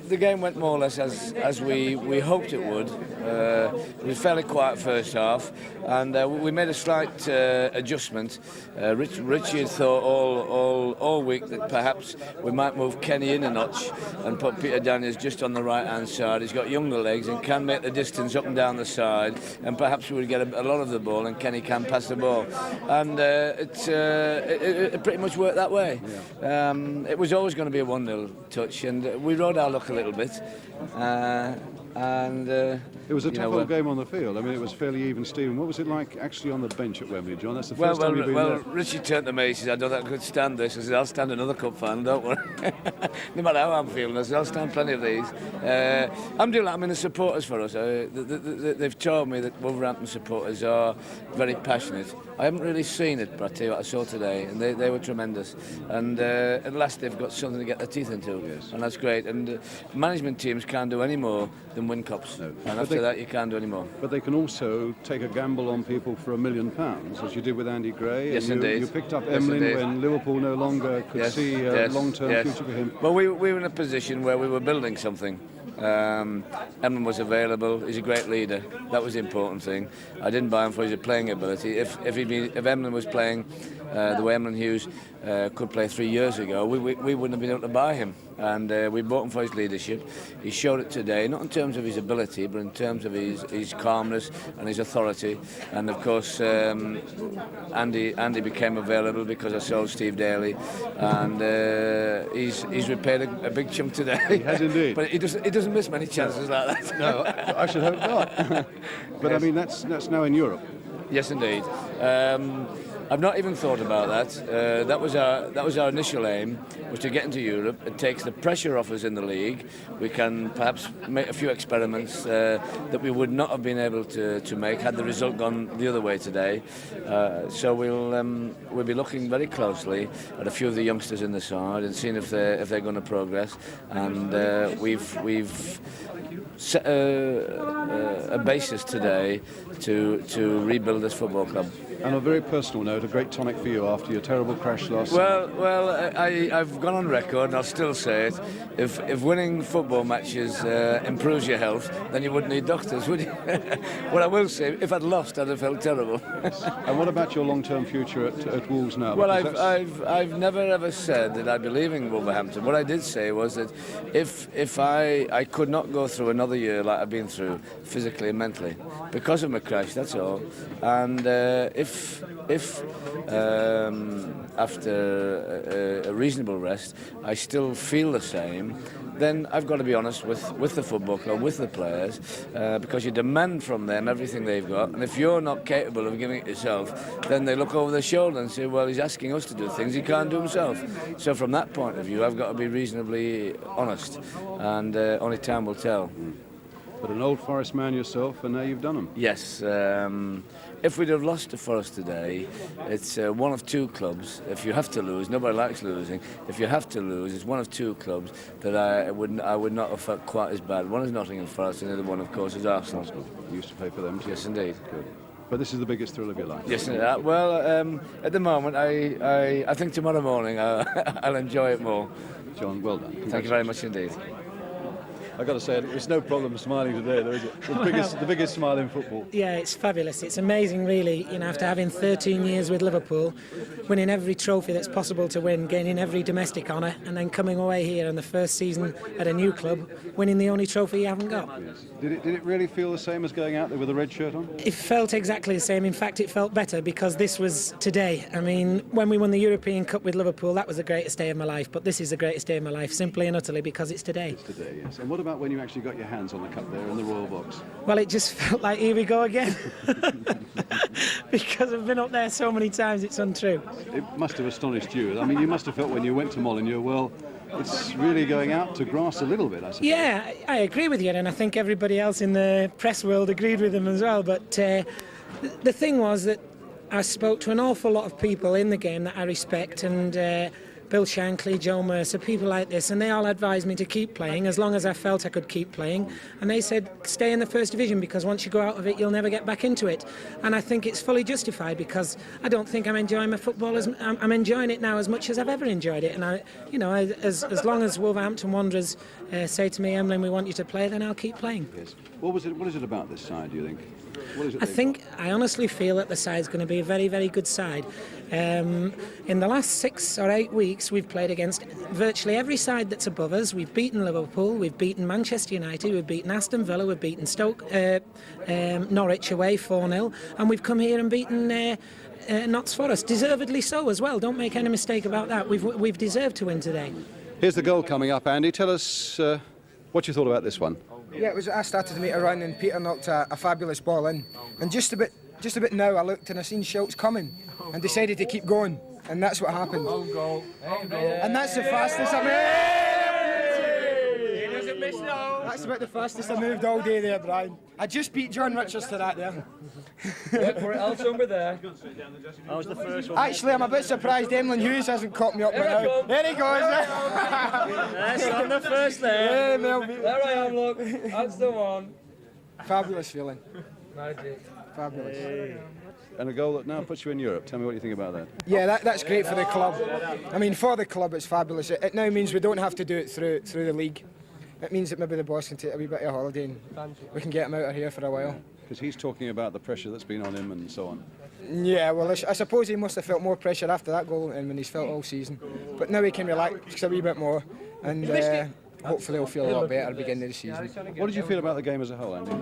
The game went more or less as we hoped it would. It was fairly quiet first half, and we made a slight adjustment. Richie had thought all week that perhaps we might move Kenny in a notch and put Peter Daniels just on the right-hand side. He's got younger legs and can make the distance up and down the side, and perhaps we would get a lot of the ball, and Kenny can pass the ball. And it pretty much worked that way. Yeah. It was always going to be a 1-0 touch, and we rode our luck a little bit. It was a tough old game on the field. I mean, it was fairly even Steven. What was it like actually on the bench at Wembley, John? That's the first time you've been there. Richie turned to me, he said, I don't think I could stand this. I said, I'll stand another cup fan, don't worry. No matter how I'm feeling, I said, I'll stand plenty of these. I'm doing that. I mean, the supporters for us, they've told me that Wolverhampton supporters are very passionate. I haven't really seen it, but I tell you what, I saw today, and they were tremendous. And at last they've got something to get their teeth into, yes. And that's great. And management teams can't do any more than win cups. No. And after that, you can't do any more. But they can also take a gamble on people for £1 million, as you did with Andy Gray. Yes, and indeed. You picked up Emlyn when Liverpool no longer could see a long-term future for him. Well, we were in a position where we were building something. Emlyn was available. He's a great leader. That was the important thing. I didn't buy him for his playing ability. If Emlyn was playing the way Emlyn Hughes could play 3 years ago, we wouldn't have been able to buy him. And we bought him for his leadership. He showed it today, not in terms of his ability, but in terms of his calmness and his authority. And of course, Andy became available because I sold Steve Daly, and he's repaid a big chunk today. He has indeed. But he doesn't miss many chances like that. No, I should hope not. But I mean, that's now in Europe. Yes, indeed. I've not even thought about that. That was our initial aim, was to get into Europe. It takes the pressure off us in the league. We can perhaps make a few experiments that we would not have been able to make had the result gone the other way today. So we'll be looking very closely at a few of the youngsters in the side and seeing if they're going to progress. And we've set a basis today to rebuild this football club. On a very personal note, a great tonic for you after your terrible crash last night. Well, I've gone on record, and I'll still say it. If winning football matches improves your health, then you wouldn't need doctors, would you? What I will say, if I'd lost, I'd have felt terrible. And what about your long-term future at Wolves now? Well, I've never ever said that I'd be leaving Wolverhampton. What I did say was that if I could not go through another year like I've been through, physically and mentally, because of my crash, that's all. And if after a reasonable rest I still feel the same, then I've got to be honest with the football club, with the players, because you demand from them everything they've got, and if you're not capable of giving it yourself, then they look over their shoulder and say, well, he's asking us to do things he can't do himself. So from that point of view, I've got to be reasonably honest, and only time will tell. But an Old Forest man yourself, and now you've done them. Yes. If we'd have lost to Forest today, it's one of two clubs. If you have to lose, nobody likes losing. If you have to lose, it's one of two clubs that I would not have felt quite as bad. One is Nottingham Forest, and the other one, of course, is Arsenal. You used to play for them too. Yes, indeed. Good. But this is the biggest thrill of your life. Yes, well, at the moment, I think tomorrow morning I'll enjoy it more. John, well done. Thank you very much indeed. I've got to say, it's no problem smiling today, though, is it? The biggest smile in football. Yeah, it's fabulous. It's amazing, really, after having 13 years with Liverpool, winning every trophy that's possible to win, gaining every domestic honour, and then coming away here in the first season at a new club, winning the only trophy you haven't got. Yes. Did it really feel the same as going out there with a red shirt on? It felt exactly the same. In fact, it felt better because this was today. I mean, when we won the European Cup with Liverpool, that was the greatest day of my life, but this is the greatest day of my life, simply and utterly because it's today. It's today, yes. And what about when you actually got your hands on the cup there in the Royal Box? Well, it just felt like, here we go again. Because I've been up there so many times, it's untrue. It must have astonished you. I mean, you must have felt when you went to Molineux, well, it's really going out to grass a little bit, I suppose. Yeah, I agree with you, and I think everybody else in the press world agreed with him as well. But the thing was that I spoke to an awful lot of people in the game that I respect, and Bill Shankly, Joe Mercer, people like this, and they all advised me to keep playing as long as I felt I could keep playing. And they said, stay in the First Division, because once you go out of it, you'll never get back into it. And I think it's fully justified, because I don't think I'm enjoying my football I'm enjoying it now as much as I've ever enjoyed it. And as long as Wolverhampton Wanderers say to me, Emlyn, we want you to play, then I'll keep playing. Yes. What is it about this side, do you think? What is it I honestly feel that the side's going to be a very, very good side. In the last 6 or 8 weeks, we've played against virtually every side that's above us. We've beaten Liverpool, we've beaten Manchester United, we've beaten Aston Villa, we've beaten Norwich away 4-0, and we've come here and beaten Notts Forest, deservedly so as well. Don't make any mistake about that. We've deserved to win today. Here's the goal coming up, Andy. Tell us what you thought about this one. Yeah, I started to make a run and Peter knocked a fabulous ball in, and just a bit now I looked and I seen Schultz coming and decided to keep going, and that's what happened. And that's the fastest I moved. He doesn't miss no. That's about the fastest I moved all day there, Brian. I just beat John Richards to that there. Wait for it, I'll somewhere there. I was the first one. Actually, I'm a bit surprised Emlyn Hughes hasn't caught me up right now. There he goes. That's on the first there. There I am, look. That's the one. Fabulous feeling. Magic. Fabulous. Hey. And a goal that now puts you in Europe. Tell me what you think about that. Yeah, that's great for the club. I mean, for the club, it's fabulous. It now means we don't have to do it through the league. it means that maybe the boss can take a wee bit of a holiday and we can get him out of here for a while. Because he's talking about the pressure that's been on him and so on. Yeah, well, I suppose he must have felt more pressure after that goal than he's felt all season. But now he can relax a wee bit more, and hopefully he'll feel a lot better at the beginning of the season. What did you feel about the game as a whole, Andy?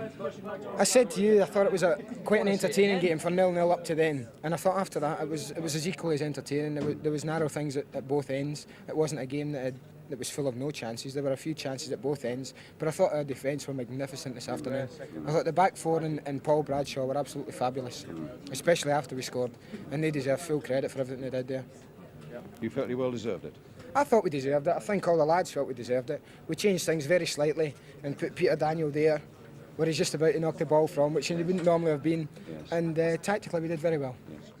I said to you, I thought it was quite an entertaining game for 0-0 up to then, and I thought after that it was as equally as entertaining. There was narrow things at both ends. It wasn't a game that was full of no chances. There were a few chances at both ends, but I thought our defence were magnificent this afternoon. I thought the back four and Paul Bradshaw were absolutely fabulous, especially after we scored, and they deserve full credit for everything they did there. You felt you well deserved it? I thought we deserved it. I think all the lads felt we deserved it. We changed things very slightly and put Peter Daniel there, where he's just about to knock the ball from, which he wouldn't normally have been, and tactically we did very well. Yes.